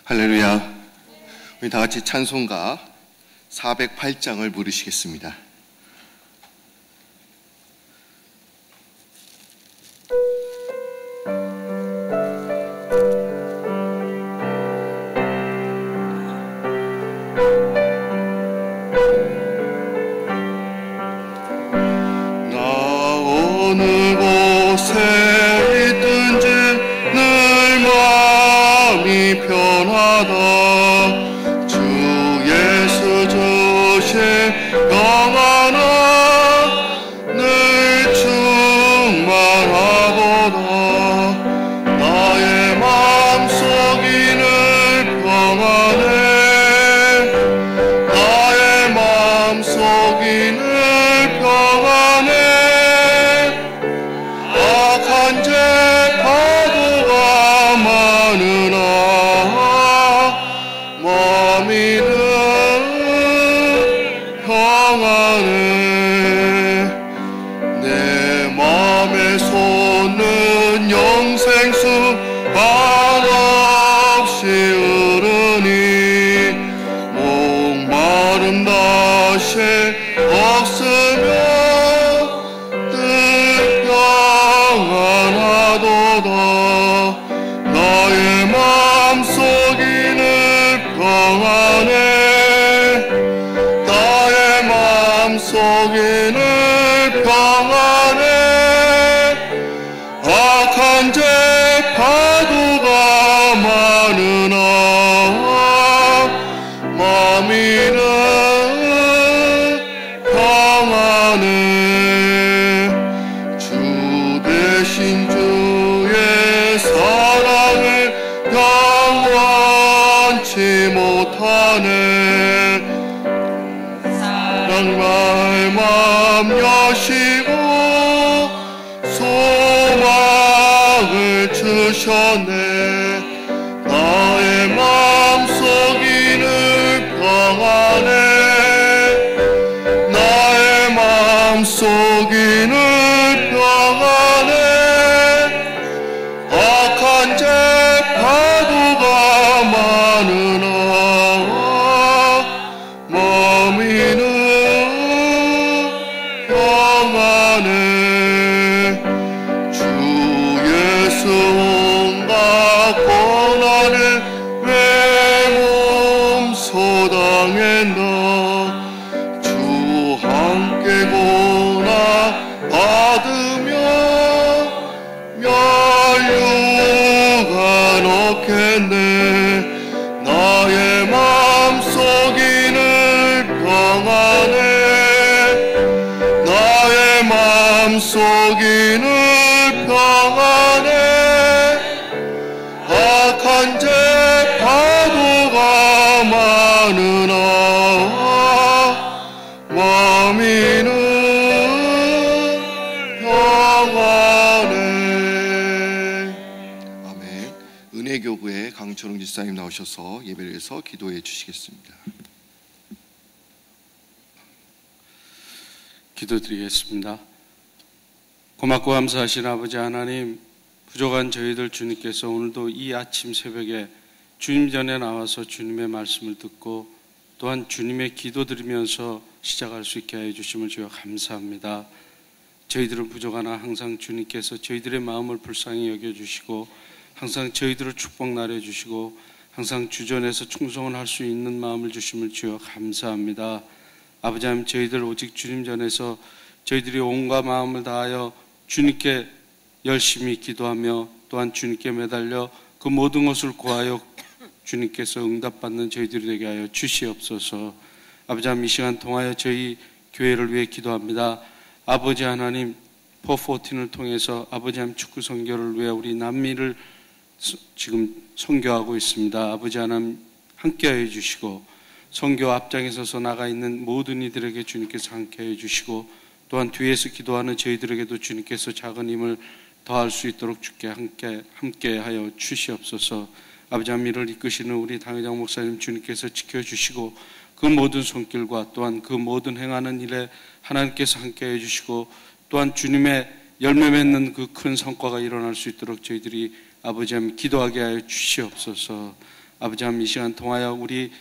할렐루야. 우리 다 같이 찬송가 408장을 부르시겠습니다. 은혜교구의 강철웅 집사님 나오셔서 예배를 위해서 기도해 주시겠습니다. 기도드리겠습니다. 고맙고 감사하신 아버지 하나님, 부족한 저희들 주님께서 오늘도 이 아침 새벽에 주님 전에 나와서 주님의 말씀을 듣고 또한 주님의 기도 드리면서 시작할 수 있게 하여 주심을 주여 감사합니다. 저희들은 부족하나 항상 주님께서 저희들의 마음을 불쌍히 여겨주시고 항상 저희들을 축복 나눠주시고 항상 주전에서 충성을 할 수 있는 마음을 주심을 주여 감사합니다. 아버지 하나님, 저희들 오직 주님 전에서 저희들이 온갖 마음을 다하여 주님께 열심히 기도하며 또한 주님께 매달려 그 모든 것을 구하여 주님께서 응답받는 저희들이 되게 하여 주시옵소서. 아버지 하나님, 이 시간 통하여 저희 교회를 위해 기도합니다. 아버지 하나님, 414을 통해서 아버지 하나님 축구 선교를 위해 우리 남미를 지금 선교하고 있습니다. 아버지 하나님 함께하여 주시고 선교 앞장에 서서 나가 있는 모든 이들에게 주님께서 함께하여 주시고 또한 뒤에서 기도하는 저희들에게도 주님께서 작은 힘을 더할 수 있도록 주께 함께하여 주시옵소서. 아버지 하나님, 이를 이끄시는 우리 당회장 목사님 주님께서 지켜주시고 그 모든 손길과 또한 그 모든 행하는 일에 하나님께서 함께해 주시고 또한 주님의 열매 맺는 그 큰 성과가 일어날 수 있도록 저희들이 아버지 하나님 기도하게 하여 주시옵소서. 아버지 하나님 이 시간 통하여 우리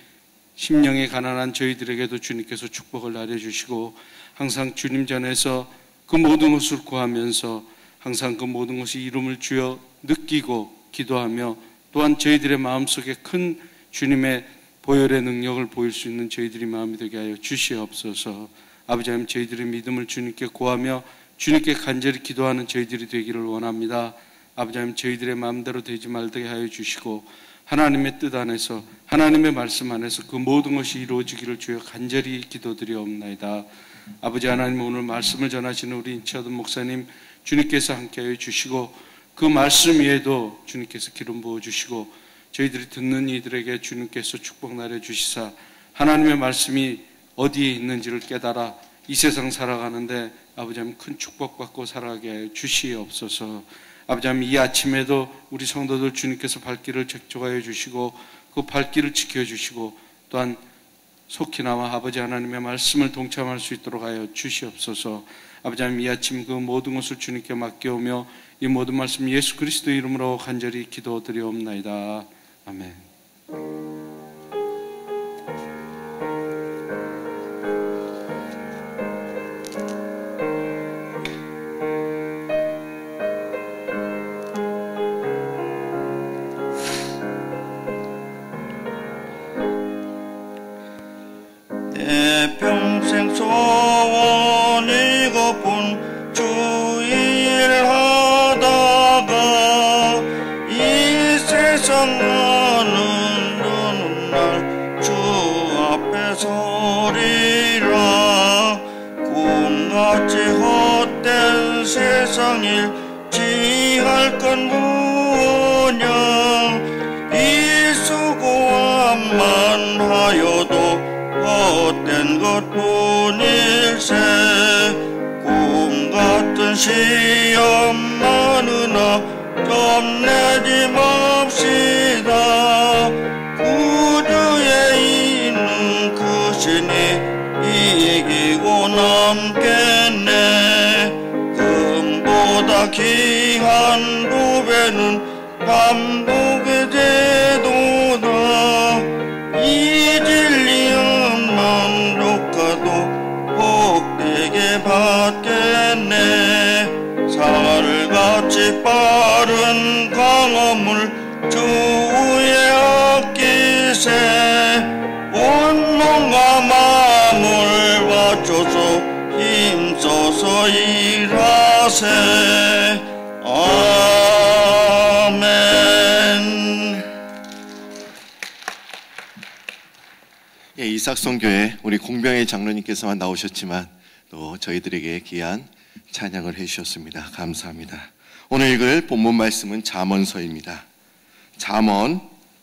심령이 가난한 저희들에게도 주님께서 축복을 나눠주시고 항상 주님 전에서 그 모든 것을 구하면서 항상 그 모든 것이 이름을 주여 느끼고 기도하며 또한 저희들의 마음속에 큰 주님의 보혈의 능력을 보일 수 있는 저희들이 마음이 되게 하여 주시옵소서. 아버지 하나님 저희들의 믿음을 주님께 구하며 주님께 간절히 기도하는 저희들이 되기를 원합니다. 아버지 하나님 저희들의 마음대로 되지 말게 하여 주시고 하나님의 뜻 안에서 하나님의 말씀 안에서 그 모든 것이 이루어지기를 주여 간절히 기도드리옵나이다. 아버지 하나님 오늘 말씀을 전하시는 우리 인치아돈 목사님 주님께서 함께하여 주시고 그 말씀 위에도 주님께서 기름 부어주시고 저희들이 듣는 이들에게 주님께서 축복 내려주시사 하나님의 말씀이 어디에 있는지를 깨달아 이 세상 살아가는데 아버지 하나님 큰 축복받고 살아가게 하여 주시옵소서. 아버지 하나님 이 아침에도 우리 성도들 주님께서 발길을 촉촉하여 주시고 그 발길을 지켜주시고 또한 속히나마 아버지 하나님의 말씀을 동참할 수 있도록 하여 주시옵소서. 아버지 하나님 이 아침 그 모든 것을 주님께 맡겨오며 이 모든 말씀 예수 그리스도의 이름으로 간절히 기도드리옵나이다. 아멘. 내 평생 소원이고픈 주일 하다가 이 세상 가는 날 주 앞에 서리라. 꿈같이 헛된 세상일 지할 건 무엇냐. 이 수고함만 하여도 헛된 것뿐일세. 꿈같은 시험 많으나 겁내지 맙시다. 구주에 있는 그 신이 이기고 남겠네. 금보다 귀한 부배는 반복의 제도다. 이 진리만 족가도 복되게 받겠네. 살같이 빠른 강화물 주 위에 아끼세. 온몸과 마음을 바쳐서 힘써서 일하세. 아멘. 예, 이삭성교회 우리 공병의 장로님께서만 나오셨지만 또 저희들에게 귀한 찬양을 해주셨습니다. 감사합니다. 오늘 읽을 본문 말씀은 잠언서입니다. 잠언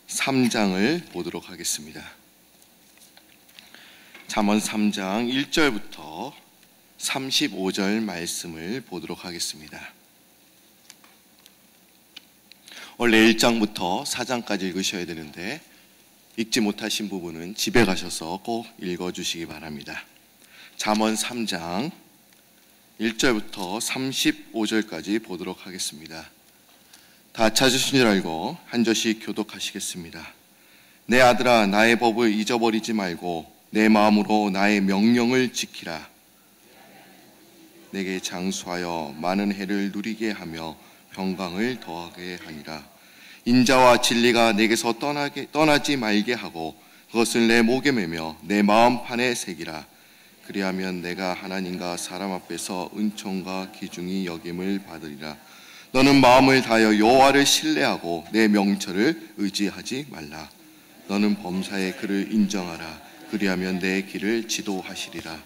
3장을 보도록 하겠습니다. 잠언 3장 1절부터 35절 말씀을 보도록 하겠습니다. 원래 1장부터 4장까지 읽으셔야 되는데 읽지 못하신 부분은 집에 가셔서 꼭 읽어주시기 바랍니다. 잠언 3장 1절부터 35절까지 보도록 하겠습니다. 다 찾으신 줄 알고 한 절씩 교독하시겠습니다. 내 아들아 나의 법을 잊어버리지 말고 내 마음으로 나의 명령을 지키라. 내게 장수하여 많은 해를 누리게 하며 평강을 더하게 하니라. 인자와 진리가 내게서 떠나지 말게 하고 그것을 내 목에 매며 내 마음판에 새기라. 그리하면 내가 하나님과 사람 앞에서 은총과 기중이 여김을 받으리라. 너는 마음을 다하여 여호와를 신뢰하고 내 명철을 의지하지 말라. 너는 범사의 그를 인정하라. 그리하면 내 길을 지도하시리라.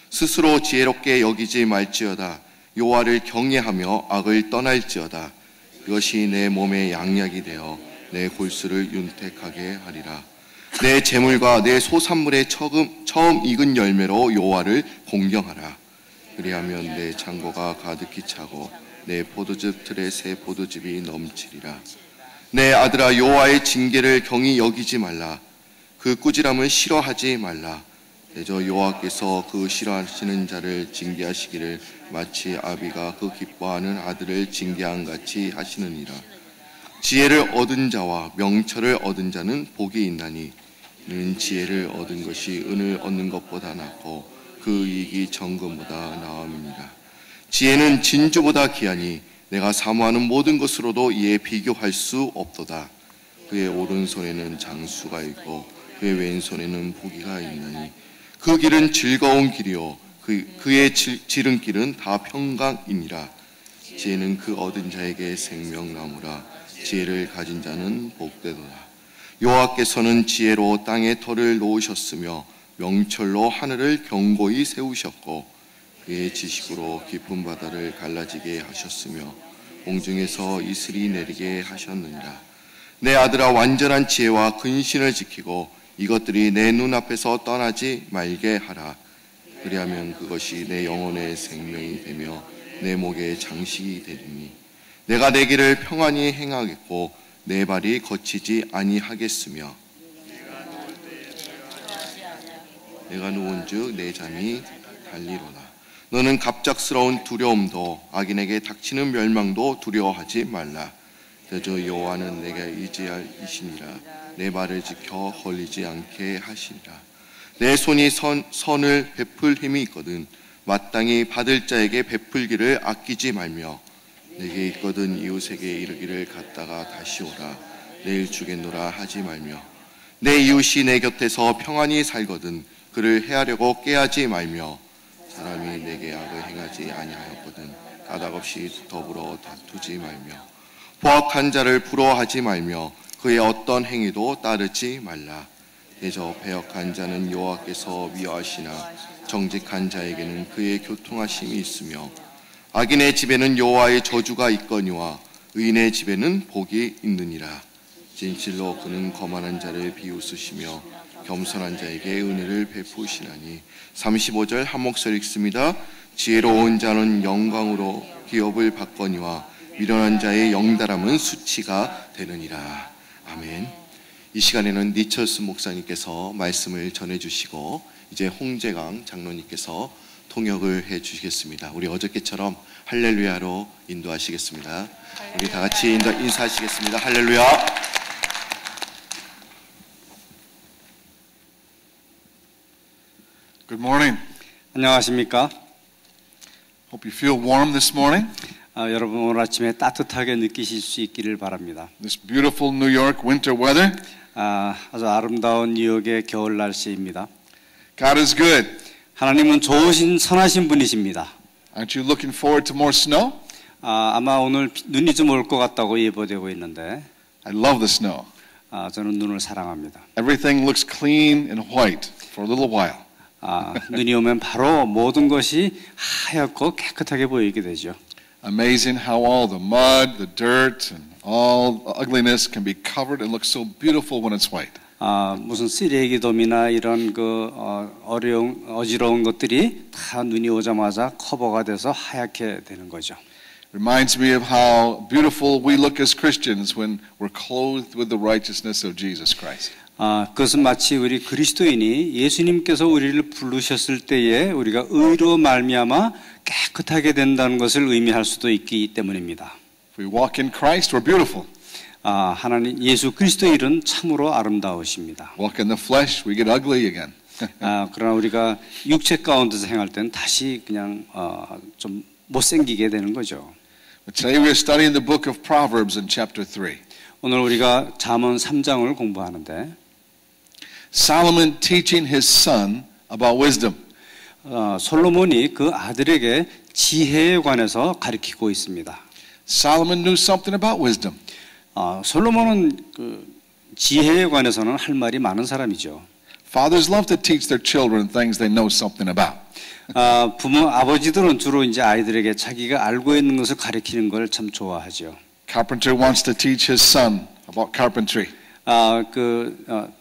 스스로 지혜롭게 여기지 말지어다. 여호와를 경외하며 악을 떠날지어다. 이것이 내 몸의 양약이 되어 내 골수를 윤택하게 하리라. 내 재물과 내 소산물의 처음 익은 열매로 여호와를 공경하라. 그리하면 내 창고가 가득히 차고 내 포도즙 틀에 새 포도즙이 넘치리라. 내 아들아 여호와의 징계를 경히 여기지 말라. 그 꾸지람을 싫어하지 말라. 대저 여호와께서 그 싫어하시는 자를 징계하시기를 마치 아비가 그 기뻐하는 아들을 징계한 같이 하시느니라. 지혜를 얻은 자와 명철을 얻은 자는 복이 있나니 이는 지혜를 얻은 것이 은을 얻는 것보다 낫고 그 이익이 정금보다 나음이니라. 지혜는 진주보다 귀하니 내가 사모하는 모든 것으로도 이에 비교할 수 없도다. 그의 오른손에는 장수가 있고 그의 왼손에는 보기가 있나니 그 길은 즐거운 길이요 그의 지름길은 다 평강이니라. 지혜는 그 얻은 자에게 생명나무라. 지혜를 가진 자는 복되도다. 여호와께서는 지혜로 땅에 터를 놓으셨으며 명철로 하늘을 견고히 세우셨고 그의 지식으로 깊은 바다를 갈라지게 하셨으며 공중에서 이슬이 내리게 하셨느니라. 내 아들아, 완전한 지혜와 근신을 지키고 이것들이 내 눈앞에서 떠나지 말게 하라. 그리하면 그것이 내 영혼의 생명이 되며 내 목의 장식이 되리니 내가 내 길을 평안히 행하겠고 내 발이 거치지 아니하겠으며 내가 누운즉 내 잠이 달리로다. 너는 갑작스러운 두려움도 악인에게 닥치는 멸망도 두려워하지 말라. 그저 여호와는 내가 의지할 이시니라. 내 발을 지켜 헐리지 않게 하시리라. 내 손이 선을 베풀 힘이 있거든 마땅히 받을 자에게 베풀기를 아끼지 말며 내게 있거든 이웃에게 이르기를 갔다가 다시 오라. 내일 주겠노라 하지 말며 내 이웃이 내 곁에서 평안히 살거든 그를 해하려고 깨하지 말며 사람이 내게 악을 행하지 아니하였거든 까닭없이 더불어 다투지 말며 포악한 자를 부러워하지 말며 그의 어떤 행위도 따르지 말라. 대저 배역한 자는 여호와께서 미워하시나 정직한 자에게는 그의 교통하심이 있으며 악인의 집에는 여호와의 저주가 있거니와 의인의 집에는 복이 있느니라. 진실로 그는 거만한 자를 비웃으시며 겸손한 자에게 은혜를 베푸시나니. 35절 한 목소리 읽습니다. 지혜로운 자는 영광으로 기업을 받거니와 미련한 자의 영달함은 수치가 되느니라. 아멘. 이 시간에는 니철스 목사님께서 말씀을 전해주시고 이제 홍재강 장로님께서 통역을 해주시겠습니다. 우리 어저께처럼 할렐루야로 인도하시겠습니다. 우리 다 같이 인사하시겠습니다. 할렐루야. Good morning. 안녕하십니까? Hope you feel warm this morning. 여러분 오늘 아침에 따뜻하게 느끼실 수 있기를 바랍니다. This beautiful New York winter weather. 아주 아름다운 뉴욕의 겨울 날씨입니다. God is good. 하나님은 좋으신 선하신 분이십니다. Aren't you looking forward to more snow? 아마 오늘 눈이 좀 올 것 같다고 예보되고 있는데 I love the snow. 저는 눈을 사랑합니다. Everything looks clean and white for a little while. 눈이 오면 바로 모든 것이 하얗고 깨끗하게 보이게 되죠. Amazing how all the mud, the dirt, and all ugliness can be covered and look so beautiful when it's white. 무슨 쓰레기돔이나 이런 어지러운 것들이 다 눈이 오자마자 커버가 돼서 하얗게 되는 거죠. Reminds me of how beautiful we look as Christians when we're clothed with the righteousness of Jesus Christ. 그것은 마치 우리 그리스도인이 예수님께서 우리를 부르셨을 때에 우리가 의로 말미암아 깨끗하게 된다는 것을 의미할 수도 있기 때문입니다. If we walk in Christ, we're beautiful. 하나님 예수 그리스도의 일은 참으로 아름다우십니다. Walk in the flesh, we get ugly again. 그러나 우리가 육체 가운데서 행할 때는 다시 그냥 좀 못생기게 되는 거죠. But today we're studying the book of Proverbs in chapter 3. 오늘 우리가 잠언 3장을 공부하는데 Solomon teaching his son about wisdom. 솔로몬이 그 아들에게 지혜에 관해서 가르치고 있습니다. Solomon knew something about wisdom. 솔로몬은 그 지혜에 관해서는 할 말이 많은 사람이죠. Fathers love to teach their children things they know something about. 아버지들은 주로 이제 아이들에게 자기가 알고 있는 것을 가르치는 걸 참 좋아하죠. Carpenter wants to teach his son about carpentry.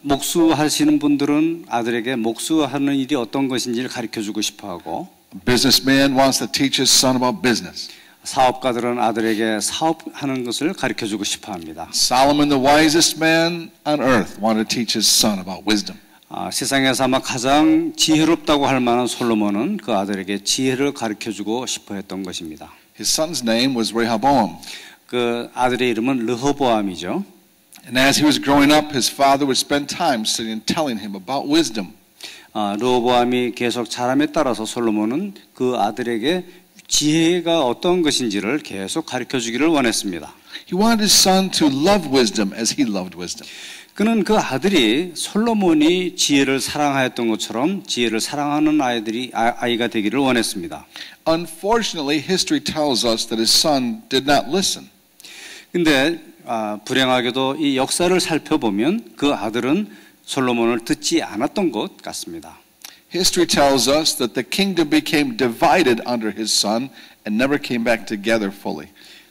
목수하시는 분들은 아들에게 목수하는 일이 어떤 것인지를 가르쳐주고 싶어하고, A businessman wants to teach his son about business. 사업가들은 아들에게 사업하는 것을 가르쳐주고 싶어합니다. Solomon, the wisest man on earth, wanted to teach his son about wisdom. 세상에서 아마 가장 지혜롭다고 할 만한 솔로몬은 그 아들에게 지혜를 가르쳐주고 싶어했던 것입니다. His son's name was Rehoboam. 그 아들의 이름은 르호보암이죠. And as he was growing up, his father would spend time sitting and telling him about wisdom. 르호보암이 계속 자람에 따라서 솔로몬은 그 아들에게 지혜가 어떤 것인지를 계속 가르쳐 주기를 원했습니다. He wanted his son to love wisdom as he loved wisdom. 그는 그 아들이 솔로몬이 지혜를 사랑하였던 것처럼 지혜를 사랑하는 아이가 되기를 원했습니다. Unfortunately, history tells us that his son did not listen. 근데 불행하게도 이 역사를 살펴보면 그 아들은 솔로몬을 듣지 않았던 것 같습니다. History tells us that the kingdom became divided under his son and never came back together fully.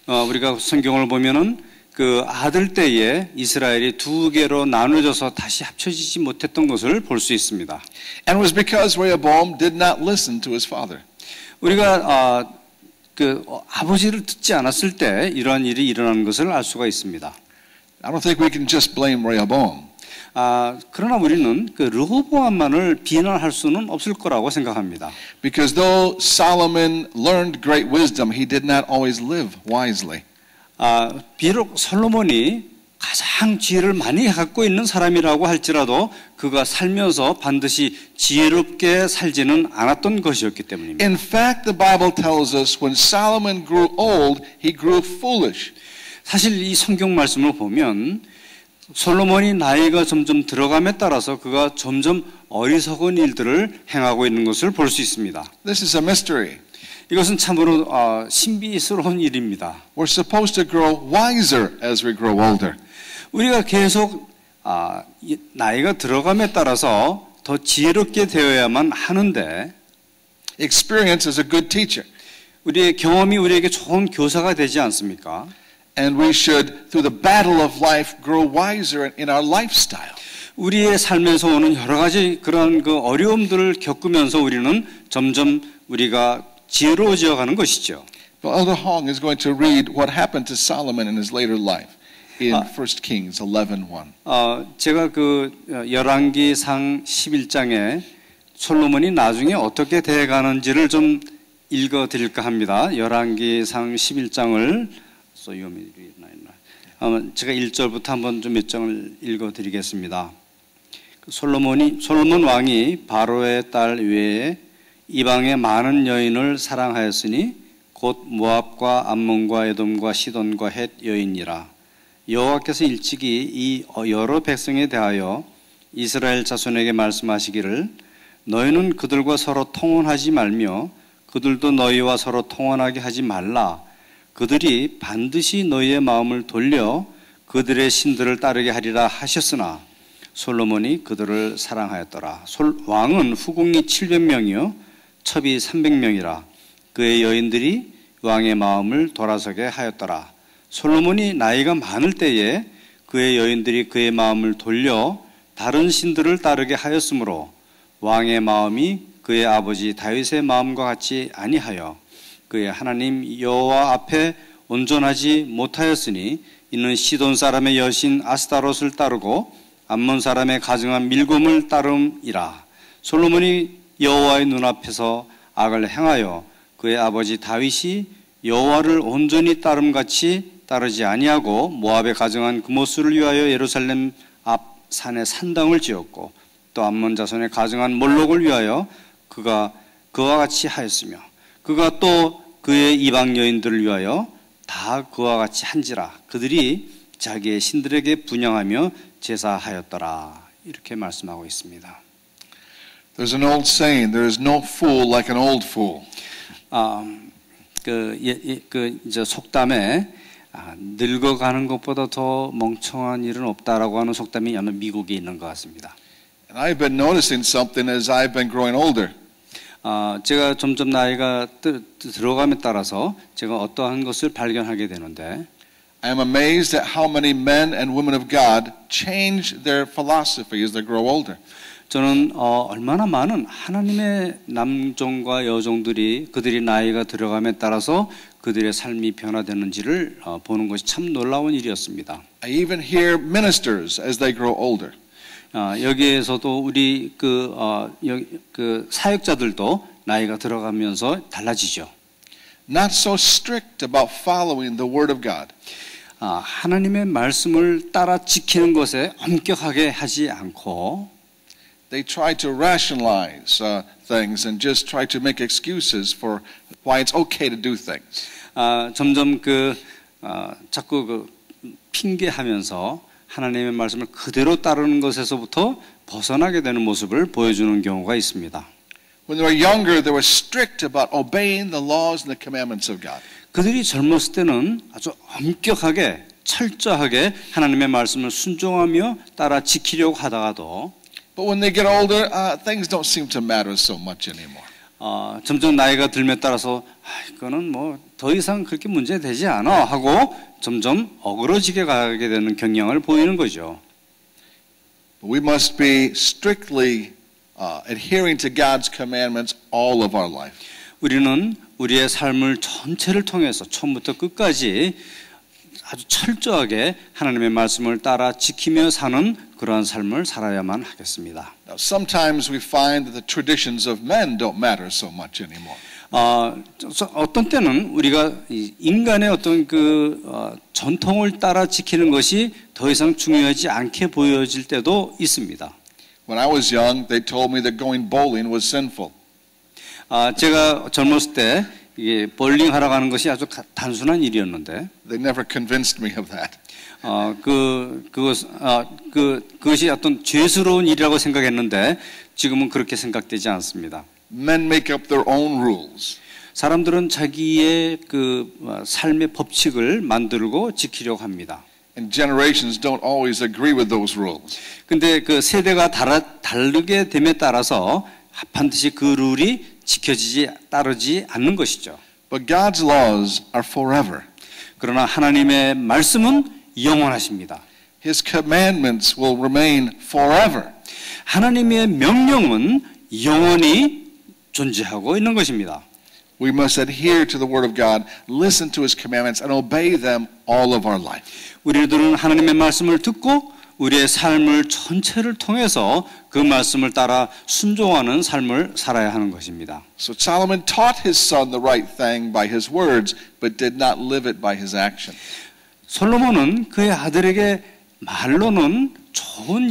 우리가 성경을 보면은 그 아들 때에 이스라엘이 두 개로 나눠져서 다시 합쳐지지 못했던 것을 볼 수 있습니다. And it was because Rehoboam did not listen to his father. 우리가 아버지를 듣지 않았을 때 이러한 일이 일어나는 것을 알 수가 있습니다. I don't think we can just blame Rehoboam. 그러나 우리는 그 르호보암만을 비난할 수는 없을 거라고 생각합니다. Because though Solomon learned great wisdom, he did not always live wisely. 비록 솔로몬이 가장 지혜를 많이 갖고 있는 사람이라고 할지라도 그가 살면서 반드시 지혜롭게 살지는 않았던 것이었기 때문입니다. In fact, the Bible tells us when Solomon grew old, he grew foolish. 사실 이 성경 말씀을 보면 솔로몬이 나이가 점점 들어감에 따라서 그가 점점 어리석은 일들을 행하고 있는 것을 볼 수 있습니다. This is a mystery. 이것은 참으로 신비스러운 일입니다. We're supposed to grow wiser as we grow older. 우리가 계속 나이가 들어감에 따라서 더 지혜롭게 되어야만 하는데 Experience is a good teacher. 우리의 경험이 우리에게 좋은 교사가 되지 않습니까? And we should, through the battle of life, grow wiser in our lifestyle. 우리의 삶에서 오는 여러 가지 그런 그 어려움들을 겪으면서 우리는 점점 우리가 지혜로워져 가는 것이죠. Well, Elder Hong is going to read what happened to Solomon in his later life in 1 Kings 11:1. 제가 그 열왕기상 11장에 솔로몬이 나중에 어떻게 돼 가는지를 좀 읽어 드릴까 합니다. 열왕기상 11장을 제가 1절부터 한번 좀 몇 장을 읽어 드리겠습니다. 솔로몬 왕이 바로의 딸 외에 이방의 많은 여인을 사랑하였으니 곧 모압과 암몬과 에돔과 시돈과 헷 여인이라. 여호와께서 일찍이 이 여러 백성에 대하여 이스라엘 자손에게 말씀하시기를 너희는 그들과 서로 통혼하지 말며 그들도 너희와 서로 통혼하게 하지 말라. 그들이 반드시 너희의 마음을 돌려 그들의 신들을 따르게 하리라 하셨으나 솔로몬이 그들을 사랑하였더라. 왕은 후궁이 700명이요 첩이 300명이라. 그의 여인들이 왕의 마음을 돌아서게 하였더라. 솔로몬이 나이가 많을 때에 그의 여인들이 그의 마음을 돌려 다른 신들을 따르게 하였으므로 왕의 마음이 그의 아버지 다윗의 마음과 같이 아니하여 그의 하나님 여호와 앞에 온전하지 못하였으니 이는 시돈 사람의 여신 아스타롯을 따르고 암몬 사람의 가증한 밀곰을 따름이라. 솔로몬이 여호와의 눈앞에서 악을 행하여 그의 아버지 다윗이 여호와를 온전히 따름같이 따르지 아니하고 모압에 가증한 그모스를 위하여 예루살렘 앞 산에 산당을 지었고 또 암몬 자손의 가증한 몰록을 위하여 그가 그와 같이 하였으며 그가 또 그의 이방 여인들을 위하여 다 그와 같이 한지라. 그들이 자기의 신들에게 분향하며 제사하였더라. 이렇게 말씀하고 있습니다. There's an old saying, there is no fool like an old fool. 이제 속담에 늙어가는 것보다 더 멍청한 일은 없다라고 하는 속담이 아마 미국에 있는 것 같습니다. And I've been noticing something as I've been growing older. 제가 점점 나이가 들어감에 따라서 제가 어떠한 것을 발견하게 되는데 I am amazed at how many men and women of God change their philosophy as they grow older. 저는 얼마나 많은 하나님의 남종과 여종들이 그들이 나이가 들어감에 따라서 그들의 삶이 변화되는지를 보는 것이 참 놀라운 일이었습니다. I even hear ministers as they grow older. 여기에서도 우리 그 사역자들도 나이가 들어가면서 달라지죠. not so strict about following the Word of God. 하나님의 말씀을 따라 지키는 것에 엄격하게 하지 않고 They try to rationalize things and just try to make excuses for why it's okay to do things. 점점 자꾸 핑계하면서 하나님의 말씀을 그대로 따르는 것에서부터 벗어나게 되는 모습을 보여주는 경우가 있습니다. When they were younger, they were strict about obeying the laws and the commandments of God. 그들이 젊었을 때는 아주 엄격하게 철저하게 하나님의 말씀을 순종하며 따라 지키려고 하다가도 But when they get older, things don't seem to matter so much anymore. 점점 나이가 들에 따라서 이거는 뭐 더 이상 그렇게 문제 되지 않아 하고 점점 어그러지게 가게 되는 경향을 보이는 거죠. But we must be strictly adhering to God's commandments all of our life. 우리는 우리의 삶을 전체를 통해서 처음부터 끝까지 아주 철저하게 하나님의 말씀을 따라 지키며 사는 그러한 삶을 살아야만 하겠습니다. Now, sometimes we find that the traditions of men don't matter so much anymore. 어떤 때는 우리가 인간의 어떤 전통을 따라 지키는 것이 더 이상 중요하지 않게 보여질 때도 있습니다. When I was young, they told me that going bowling was sinful. 제가 젊었을 때 이게 볼링 하러 가는 것이 아주 단순한 일이었는데 They never convinced me of that. 그것이 어떤 죄스러운 일이라고 생각했는데 지금은 그렇게 생각되지 않습니다. Men make up their own rules. 사람들은 자기의 삶의 법칙을 만들고 지키려고 합니다. And generations don't always agree with those rules. 근데 세대가 다르게 됨에 따라서 반드시 그 룰이 따르지 않는 것이죠. But God's laws are forever. 그러나 하나님의 말씀은 영원하십니다. His commandments will remain forever. 하나님의 명령은 영원히 존재하고 있는 것입니다. We must adhere to the Word of God, listen to His commandments, and obey them all of our life. 우리들은 하나님의 말씀을 듣고 우리의 삶을 전체를 통해서 그 말씀을 따라 순종하는 삶을 살아야 하는 것입니다. So Solomon taught his son the right thing by his words, but did not live it by his action. 솔로몬은 그의 아들에게 말로는 좋은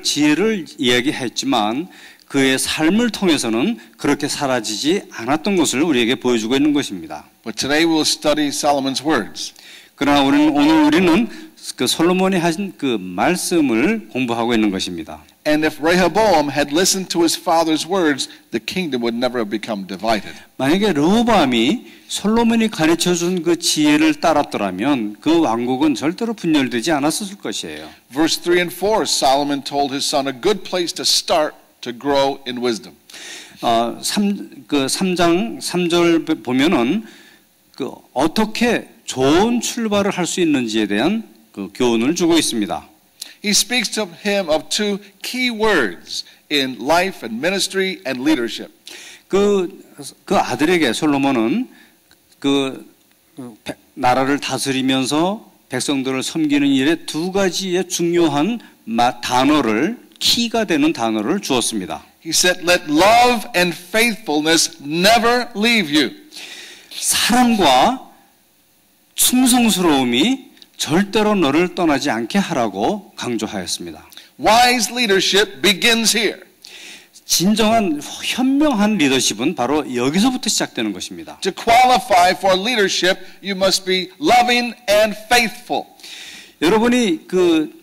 지혜를 이야기했지만 그의 삶을 통해서는 그렇게 사라지지 않았던 것을 우리에게 보여주고 있는 것입니다. But today we will study Solomon's words. 그러나 오늘 우리는 솔로몬이 하신 그 말씀을 공부하고 있는 것입니다. And if Rehoboam had listened to his father's words, the kingdom would never have become divided. 만약에 르호보암이 솔로몬이 가르쳐준 그 지혜를 따랐더라면 그 왕국은 절대로 분열되지 않았을 것이에요. Verse 3 and 4, Solomon told his son a good place to start to grow in wisdom. 3장 3절 보면은 어떻게 좋은 출발을 할 수 있는지에 대한 교훈을 주고 있습니다. He speaks to him of two key words in life and ministry and leadership. 그 아들에게 솔로몬은 나라를 다스리면서 백성들을 섬기는 일에 두 가지의 중요한 키가 되는 단어를 주었습니다. He said, "Let love and faithfulness never leave you." 사랑과 충성스러움이 절대로 너를 떠나지 않게 하라고 강조하였습니다. Wise leadership begins here. 진정한 현명한 리더십은 바로 여기서부터 시작되는 것입니다. To qualify for leadership, you must be loving and faithful. 여러분이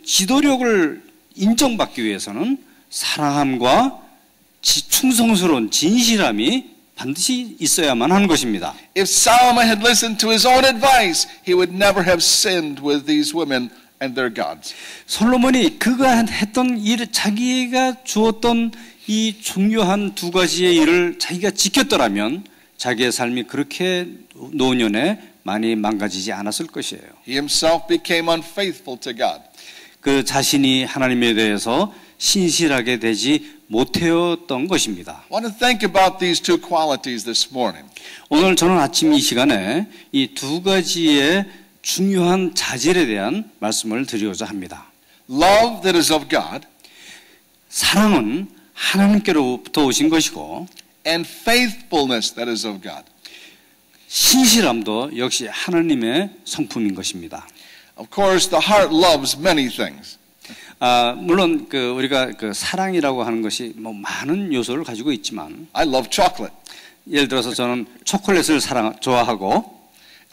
지도력을 인정받기 위해서는 사랑함과 충성스러운 진실함이 반드시 있어야만 하는 것입니다. If Solomon had listened to his own advice, he would never have sinned with these women and their gods. 솔로몬이 그가 했던 자기가 주었던 이 중요한 두 가지의 일을 자기가 지켰더라면 자기의 삶이 그렇게 노년에 많이 망가지지 않았을 것이에요. He himself became unfaithful to God. 그 자신이 하나님에 대해서 신실하게 되지 못했던 것입니다. I want to think about these two qualities this morning. 오늘 저는 아침 이 시간에 이 두 가지의 중요한 자질에 대한 말씀을 드리고자 합니다. Love that is of God, 사랑은 하나님께로부터 오신 것이고, and faithfulness that is of God. 신실함도 역시 하나님의 성품인 것입니다. Of course, the heart loves many things. 물론 우리가 사랑이라고 하는 것이 뭐 많은 요소를 가지고 있지만, I love chocolate. 예를 들어서 저는 초콜릿을 좋아하고,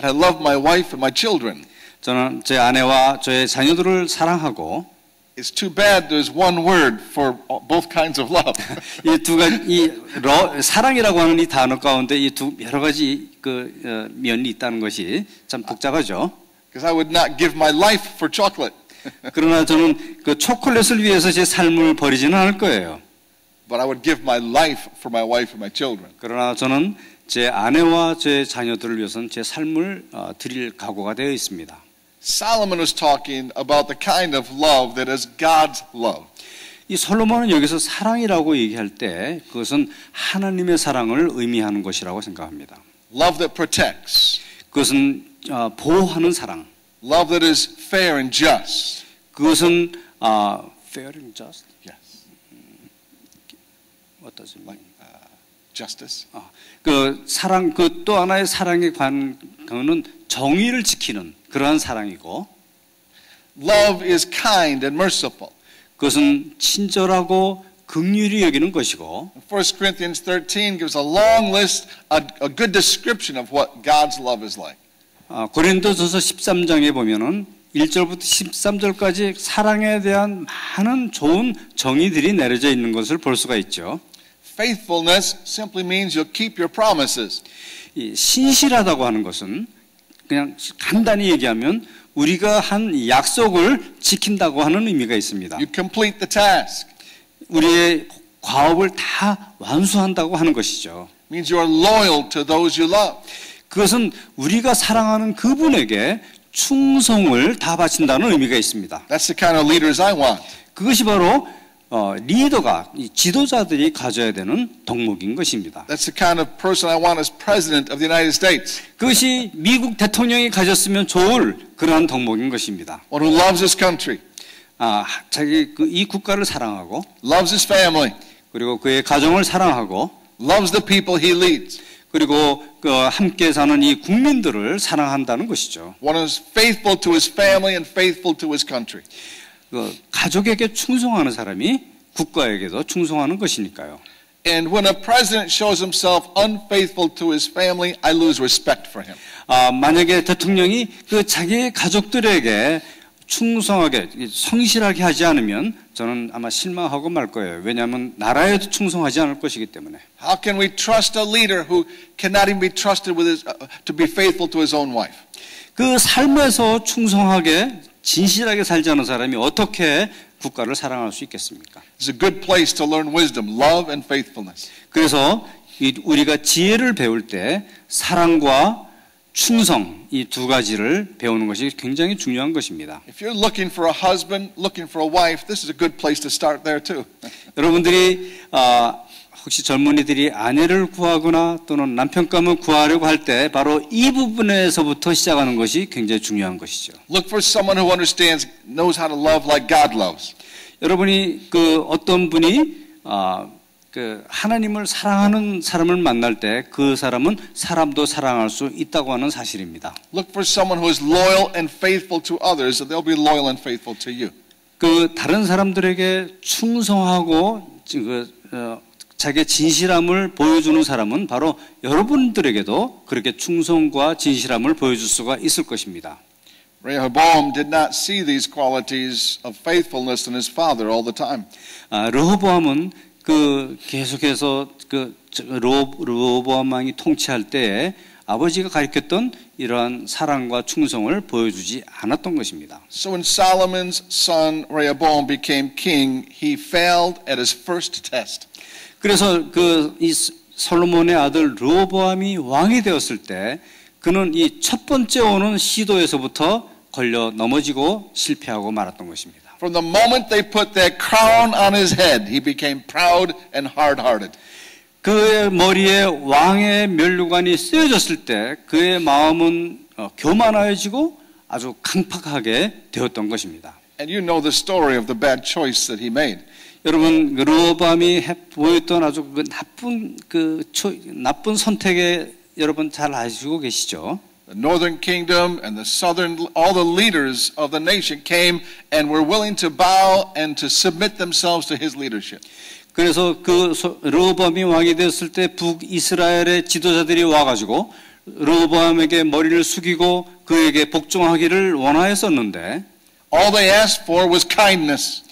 And I love my wife and my children. 저는 제 아내와 저의 자녀들을 사랑하고. It's too bad there's one word for both kinds of love. 이 두 가지, 사랑이라고 하는 이 단어 가운데 이 여러 가지 면이 있다는 것이 참 복잡하죠. Because I would not give my life for chocolate. 그러나 저는 그 초콜릿을 위해서 제 삶을 버리지는 않을 거예요. But I would give my life for my wife and my children. 그러나 저는 제 아내와 제 자녀들을 위해서는 제 삶을 드릴 각오가 되어 있습니다. Solomon was talking about the kind of love that is God's love. 이 솔로몬은 여기서 사랑이라고 얘기할 때 그것은 하나님의 사랑을 의미하는 것이라고 생각합니다. Love that protects. 그것은 보호하는 사랑. Love that is fair and just. 그것은 fair and just. Yes. What does it mean? Justice. 그 사랑, 그 또 하나의 사랑의 관계는 정의를 지키는 그러한 사랑이고, Love is kind and merciful. 그것은 친절하고 긍휼히 여기는 것이고, 1 Corinthians 13 gives a long list, a good description of what God's love is like. 고린도전서 13장에 보면은 1절부터 13절까지 사랑에 대한 많은 좋은 정의들이 내려져 있는 것을 볼 수가 있죠. Faithfulness simply means you'll keep your promises. 이 신실하다고 하는 것은 그냥 간단히 얘기하면 우리가 한 약속을 지킨다고 하는 의미가 있습니다. You complete the task. 우리의 과업을 다 완수한다고 하는 것이죠. Means you are loyal to those you love. 그것은 우리가 사랑하는 그분에게 충성을 다 바친다는 의미가 있습니다. That's the kind of leaders I want. 그것이 바로 리더가, 지도자들이 가져야 되는 덕목인 것입니다. That's the kind of person I want as president of the United States. 그것이 미국 대통령이 가졌으면 좋을 그러한 덕목인 것입니다. One who loves his country, 자기 이 국가를 사랑하고, loves his family, 그리고 그의 가정을 사랑하고, loves the people he leads. 그리고 함께 사는 이 국민들을 사랑한다는 것이죠. One who is faithful to his family and faithful to his country. 가족에게 충성하는 사람이 국가에게도 충성하는 것이니까요. And when a president shows himself unfaithful to his family, I lose respect for him. 만약에 대통령이 자기의 가족들에게 충성하게, 성실하게 하지 않으면 저는 아마 실망하고 말 거예요. 왜냐하면 나라에도 충성하지 않을 것이기 때문에. How can we trust a leader who cannot even be trusted with to be faithful to his own wife? 그 삶에서 충성하게, 진실하게 살지 않은 사람이 어떻게 국가를 사랑할 수 있겠습니까? It's a good place to learn wisdom, love and faithfulness. 그래서 우리가 지혜를 배울 때 사랑과 충성, 이 두 가지를 배우는 것이 굉장히 중요한 것입니다. If you're looking for a husband, looking for a wife, this is a good place to start there too. 여러분들이 혹시 젊은이들이 아내를 구하거나 또는 남편감을 구하려고 할 때 바로 이 부분에서부터 시작하는 것이 굉장히 중요한 것이죠. Look for someone who understands, knows how to love like God loves. 여러분이 어떤 분이 하나님을 사랑하는 사람을 만날 때 그 사람은 사람도 사랑할 수 있다고 하는 사실입니다. Look for someone who is loyal and faithful to others, and they'll be loyal and faithful to you. 다른 사람들에게 충성하고 자기의 진실함을 보여주는 사람은 바로 여러분들에게도 그렇게 충성과 진실함을 보여줄 수가 있을 것입니다. Rehoboam did not see these qualities of faithfulness in his father all the time. 르호보암은 계속해서 르호보암 왕이 통치할 때에 아버지가 가르쳤던 이러한 사랑과 충성을 보여주지 않았던 것입니다. So when Solomon's son Rehoboam became king, he failed at his first test. 그래서 이 솔로몬의 아들 르호보암이 왕이 되었을 때 그는 이 첫 번째 오는 시도에서부터 걸려 넘어지고 실패하고 말았던 것입니다. From the moment they put that crown on his head, he became proud and hard-hearted. 그의 머리에 왕의 면류관이 쓰여졌을 때 그의 마음은 교만하여지고 아주 강팍하게 되었던 것입니다. And you know the story of the bad choice that he made. 여러분 르호보암이 보였던 아주 나쁜 선택의 여러분 잘 아시고 계시죠? The northern kingdom and the southern, all the leaders of the nation came and were willing to bow and to submit themselves to his leadership. 그래서 그 르호보암이 왕이 되었을 때 북이스라엘의 지도자들이 와가지고 르호보암에게 머리를 숙이고 그에게 복종하기를 원하였었는데 All they asked for was kindness.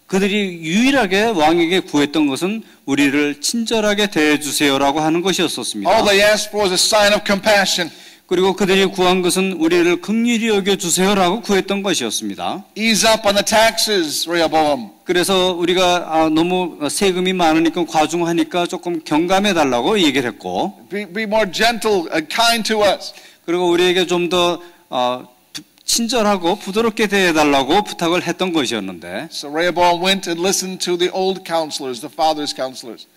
그들이 유일하게 왕에게 구했던 것은 우리를 친절하게 대해주세요라고 하는 것이었었습니다. All they asked for was a sign of compassion. 그리고 그들이 구한 것은 우리를 긍휼히 여겨주세요라고 구했던 것이었습니다. Ease up on the taxes, Rehoboam. 그래서 우리가 너무 세금이 많으니까 과중하니까 조금 경감해달라고 얘기를 했고 Be more gentle and kind to us. 그리고 우리에게 좀 더 친절하고 부드럽게 대해달라고 부탁을 했던 것이었는데 So Rehoboam went and listened to the old counselors, the father's counselors.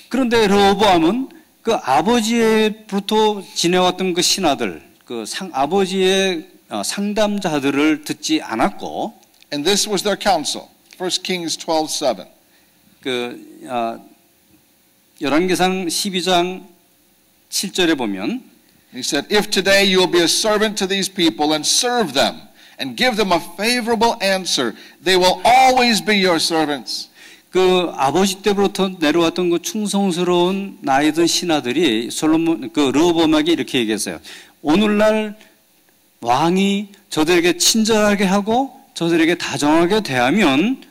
그런데 르호보암은 그 아버지로부터 지내왔던 그 신하들, 아버지의 상담자들을 듣지 않았고 And this was their counsel. 1 Kings 12:7. 열왕기상 12장 7절에 보면 He said, If today you will be a servant to these people and serve them and give them a favorable answer, they will always be your servants. 그 아버지 때부터 내려왔던 그 충성스러운 나이든 신하들이 르호보암에게 이렇게 얘기했어요. 오늘날 왕이 저들에게 친절하게 하고 저들에게 다정하게 대하면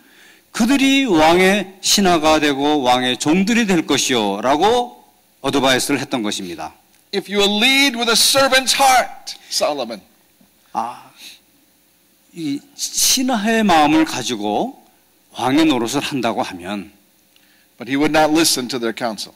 그들이 왕의 신하가 되고 왕의 종들이 될 것이요 라고 어드바이스를 했던 것입니다. If you will lead with a servant's heart, Solomon. 이 신하의 마음을 가지고 왕의 노릇을 한다고 하면 But he would not listen to their counsel.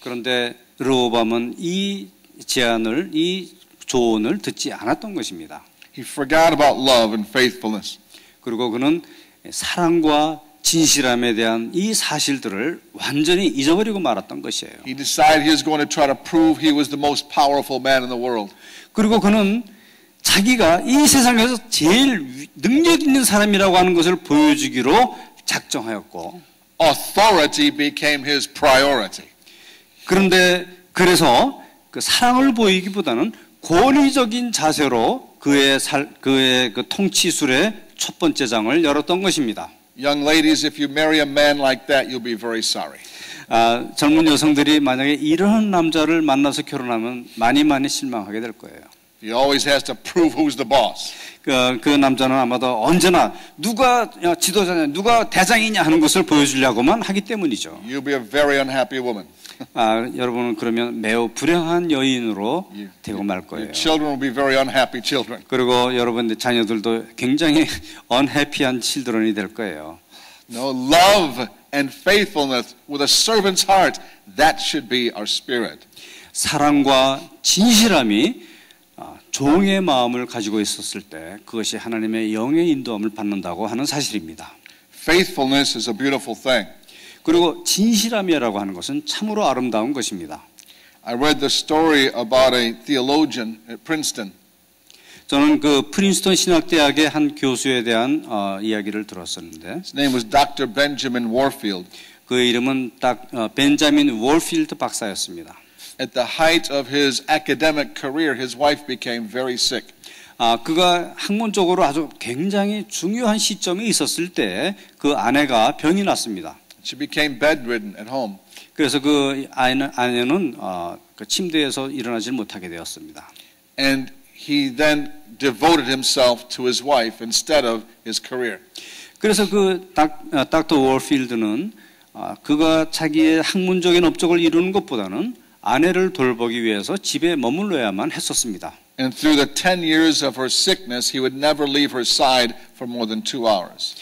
그런데 르호보암은 이 제안을, 이 조언을 듣지 않았던 것입니다. He forgot about love and faithfulness. 그리고 그는 사랑과 진실함에 대한 이 사실들을 완전히 잊어버리고 말았던 것이에요. He decided he was going to try to prove he was the most powerful man in the world. 그리고 그는 자기가 이 세상에서 제일 능력 있는 사람이라고 하는 것을 보여주기로 작정하였고 Authority became his priority. 그런데 그래서 그 사랑을 보이기보다는 권위적인 자세로 그의 그 통치술의 첫 번째 장을 열었던 것입니다. Young ladies, if you marry a man like that, you'll be very sorry. 젊은 여성들이 만약에 이런 남자를 만나서 결혼하면 많이 실망하게 될 거예요. He always has to prove who's the boss. 그 남자는 아마도 언제나 누가 지도자냐, 누가 대장이냐 하는 것을 보여주려고만 하기 때문이죠. You'll be a very unhappy woman. 여러분은 그러면 매우 불행한 여인으로 되고 말 거예요. Your children will be very unhappy children. 그리고 여러분의 자녀들도 굉장히 unhappy한 children이 될 거예요. No, love and faithfulness with a servant's heart, that should be our spirit. 사랑과 진실함이 종의 마음을 가지고 있었을 때 그것이 하나님의 영의 인도함을 받는다고 하는 사실입니다. Faithfulness is a beautiful thing. 그리고 진실함이라고 하는 것은 참으로 아름다운 것입니다. I read the story about a theologian at Princeton. 저는 그 프린스턴 신학대학의 한 교수에 대한 이야기를 들었었는데 His name was Dr. Benjamin Warfield. 그 이름은 벤자민 월필드 박사였습니다. At the height of his academic career, his wife became very sick. 그가 학문적으로 아주 굉장히 중요한 시점에 있었을 때 그 아내가 병이 났습니다. She became bedridden at home. 그래서 그 아내는 그 침대에서 일어나지 못하게 되었습니다. And he then devoted himself to his wife instead of his career. 그래서 그 닥터 월필드는 그가 자기의 학문적인 업적을 이루는 것보다는 아내를 돌보기 위해서 집에 머물러야만 했었습니다. And through the 10 years of her sickness, he would never leave her side for more than 2 hours.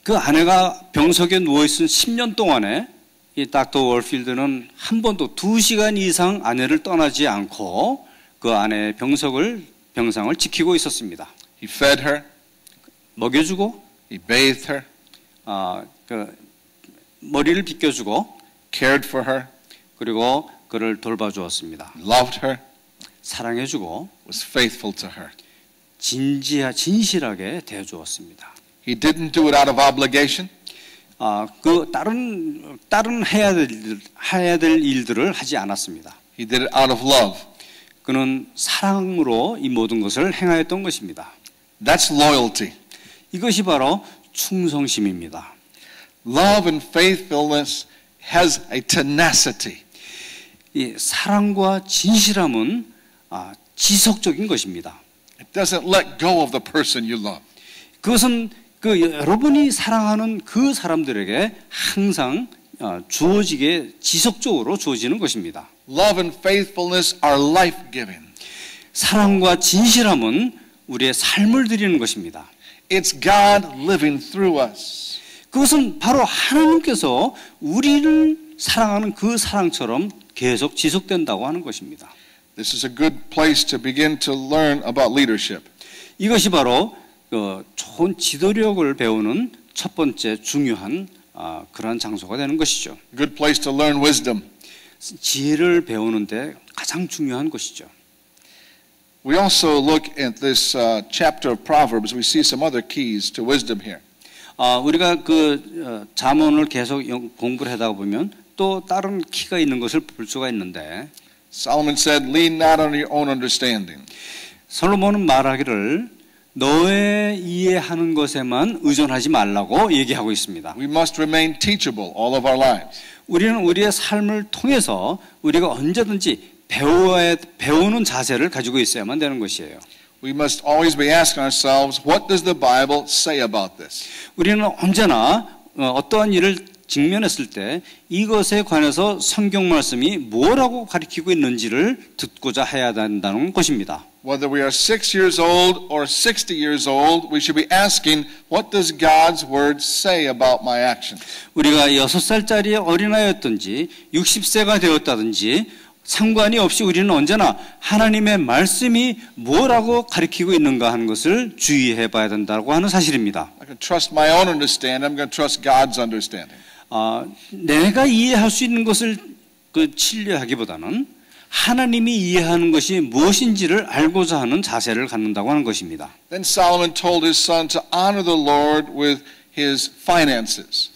그 아내가 병석에 누워있은 10년 동안에 이 닥터 월필드는 한 번도 2시간 이상 아내를 떠나지 않고 그 아내의 병상을 지키고 있었습니다. He fed her. 먹여주고, He bathed her. 머리를 빗겨주고, Cared for her. 그리고 그를 돌봐주었습니다. Loved her. 사랑해주고, Was faithful to her. 진실하게 대해주었습니다. He didn't do it out of obligation. 그 다른 해야 될 일들을 하지 않았습니다. He He did it out of love. 그는 사랑으로 이 모든 것을 행하였던 것입니다. That's loyalty. 이것이 바로 충성심입니다. Love and faithfulness has a tenacity. 이 사랑과 진실함은 지속적인 것입니다. It doesn't let go of the person you love. 그것은 그 여러분이 사랑하는 그 사람들에게 항상 주어지게 지속적으로 주어지는 것입니다. Love and faithfulness are life-giving. 사랑과 진실함은 우리의 삶을 드리는 것입니다. It's God living through us. 그것은 바로 하나님께서 우리를 사랑하는 그 사랑처럼 계속 지속된다고 하는 것입니다. This is a good place to begin to learn about leadership. 이것이 바로 좋은 지도력을 배우는 첫 번째 중요한 그러한 장소가 되는 것이죠. A good place to learn wisdom. 지혜를 배우는데 가장 중요한 것이죠. We also look at this chapter of Proverbs. We see some other keys to wisdom here. 우리가 그 잠언을 계속 공부를 하다 보면 또 다른 키가 있는 것을 볼 수가 있는데 Solomon said, "Lean not on your own understanding." 솔로몬은 말하기를 너의 이해하는 것에만 의존하지 말라고 얘기하고 있습니다. We must remain teachable all of our lives. 우리는 우리의 삶을 통해서 우리가 언제든지 배우는 자세를 가지고 있어야만 되는 것이에요. We must always be asking ourselves, what does the Bible say about this? 우리는 언제나 어떠한 일을 직면했을 때 이것에 관해서 성경 말씀이 뭐라고 가리키고 있는지를 듣고자 해야 된다는 것입니다. Whether we are 6 years old or 60 years old, we should be asking, what does God's word say about my actions? 우리가 6살짜리 어린아이였든지 60세가 되었다든지 상관이 없이 우리는 언제나 하나님의 말씀이 뭐라고 가리키고 있는가 하는 것을 주의해 봐야 된다고 하는 사실입니다. I can trust my own understanding. I'm going to trust God's understanding. 내가 이해할 수 있는 것을 신뢰하기보다는 하나님이 이해하는 것이 무엇인지를 알고자 하는 자세를 갖는다고 하는 것입니다. Then Solomon told his son to honor the Lord with his finances.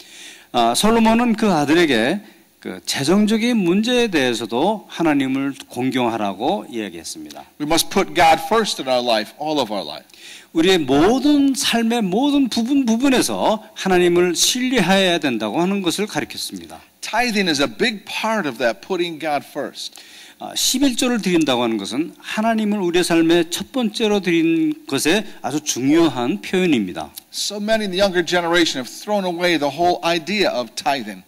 솔로몬은 그 아들에게 그 재정적인 문제에 대해서도 하나님을 공경하라고 이야기했습니다. We must put God first in our life, all of our life. 우리의 모든 삶의 모든 부분에서 하나님을 신뢰해야 된다고 하는 것을 가르쳤습니다. Tithing is a big part of that, putting God first. 11조를 드린다고 하는 것은 하나님을 우리의 삶의 첫 번째로 드린 것의 아주 중요한 표현입니다. So many in the younger generation have thrown away the whole idea of tithing.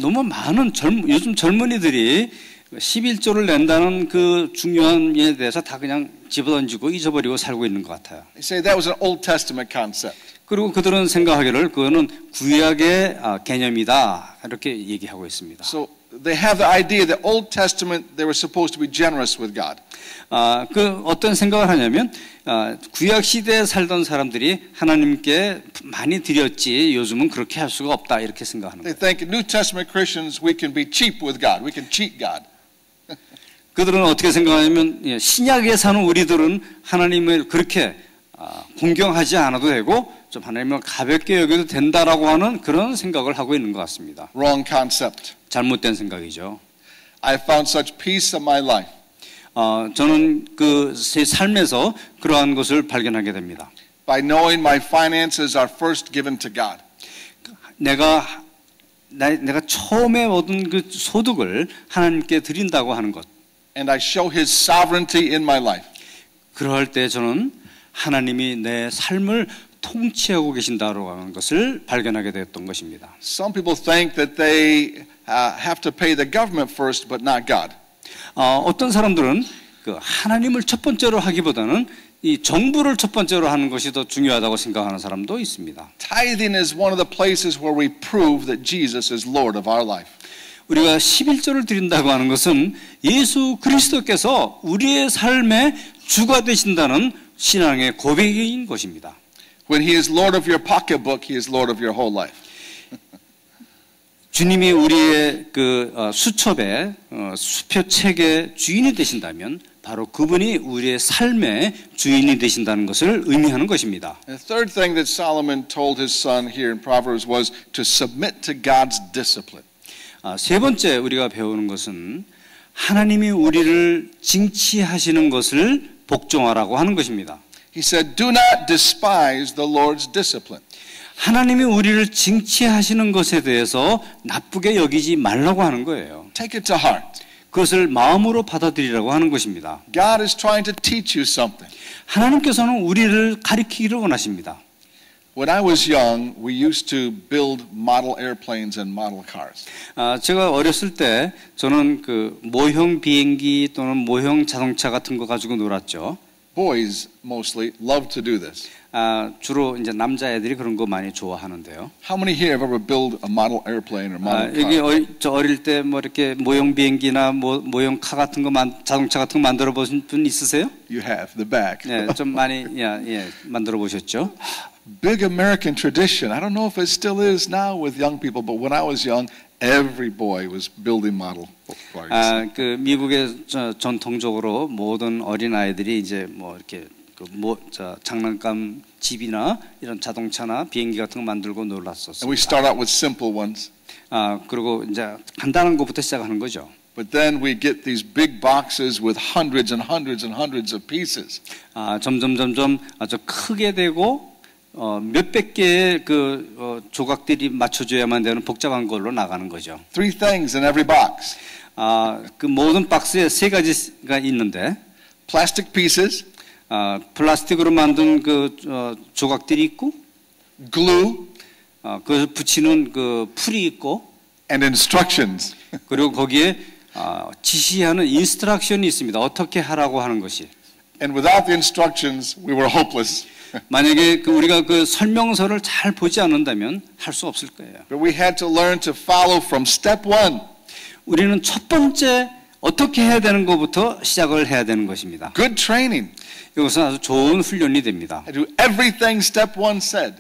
너무 많은 요즘 젊은이들이 11조를 낸다는 그 중요한 일에 대해서 다 그냥 집어던지고 잊어버리고 살고 있는 것 같아요. They say that was an Old Testament concept. 그리고 그들은 생각하기를 그거는 구약의 개념이다 이렇게 얘기하고 있습니다. So they have the idea that Old Testament they were supposed to be generous with God. 그 어떤 생각을 하냐면 구약 시대에 살던 사람들이 하나님께 많이 드렸지 요즘은 그렇게 할 수가 없다 이렇게 생각하는 They 거예요. think New Testament Christians we can be cheap with God. We can cheat God. 그들은 어떻게 생각하냐면 신약에 사는 우리들은 하나님을 그렇게 공경하지 않아도 되고 좀 하나님을 가볍게 여겨도 된다라고 하는 그런 생각을 하고 있는 것 같습니다. Wrong concept. 잘못된 생각이죠. I found such peace in my life. 저는 그 제 삶에서 그러한 것을 발견하게 됩니다. By knowing my finances are first given to God. 내가 처음에 얻은 그 소득을 하나님께 드린다고 하는 것. And I show His sovereignty in my life. 그럴 때 저는 하나님이 내 삶을 통치하고 계신다고 하는 것을 발견하게 되었던 것입니다. Some people think that they have to pay the government first, but not God. 어떤 사람들은 그 하나님을 첫 번째로 하기보다는 이 정부를 첫 번째로 하는 것이 더 중요하다고 생각하는 사람도 있습니다. Tithing is one of the places where we prove that Jesus is Lord of our life. 우리가 11조를 드린다고 하는 것은 예수 그리스도께서 우리의 삶의 주가 되신다는 신앙의 고백인 것입니다. When He is Lord of your pocketbook, He is Lord of your whole life. 주님이 우리의 그 수첩의 수표책의 주인이 되신다면 바로 그분이 우리의 삶의 주인이 되신다는 것을 의미하는 것입니다. And the third thing that Solomon told his son here in Proverbs was to submit to God's discipline. 세 번째 우리가 배우는 것은 하나님이 우리를 징치하시는 것을 복종하라고 하는 것입니다. He said, do not despise the Lord's discipline. 하나님이 우리를 징치하시는 것에 대해서 나쁘게 여기지 말라고 하는 거예요. Take it to heart. 그것을 마음으로 받아들이라고 하는 것입니다. God is trying to teach you something. 하나님께서는 우리를 가리키기를 원하십니다. When I was young, we used to build model airplanes and model cars. 제가 어렸을 때 저는 그 모형 비행기 또는 모형 자동차 같은 거 가지고 놀았죠. Boys mostly love to do this. 주로 이제 남자애들이 그런 거 많이 좋아하는데요. How many here have ever built a model airplane or model 여기 car? 저 어릴 때 뭐 이렇게 모형 비행기나 모형 카 같은 거 자동차 같은 거 만들어 보신 분 있으세요? You have, the back. 네, 좀 많이 만들어 보셨죠? Big American tradition. I don't know if it still is now with young people, but when I was young, every boy was building model cars. 그 미국의 전통적으로 모든 어린 아이들이 이제 뭐 이렇게 장난감 집이나 이런 자동차나 비행기 같은 거 만들고 놀았었어요. And we start out with simple ones. 그리고 이제 간단한 것부터 시작하는 거죠. But then we get these big boxes with hundreds and hundreds and hundreds of pieces. 점점 아주 크게 되고 몇백 개의 조각들이 맞춰줘야만 되는 복잡한 걸로 나가는 거죠. 3 things in every box. 그 모든 박스에 3가지가 있는데 Plastic pieces, 플라스틱으로 만든 조각들이 있고 glue, 그걸 붙이는 그 풀이 있고 and instructions. 그리고 거기에 지시하는 인스트럭션이 있습니다. 어떻게 하라고 하는 것이. And without the instructions, we were hopeless. 만약에 우리가 그 설명서를 잘 보지 않는다면 할 수 없을 거예요. But we had to learn to follow from step 1. 우리는 첫 번째 어떻게 해야 되는 것부터 시작을 해야 되는 것입니다. Good training. 이것은 아주 좋은 훈련이 됩니다. I do everything step 1 said.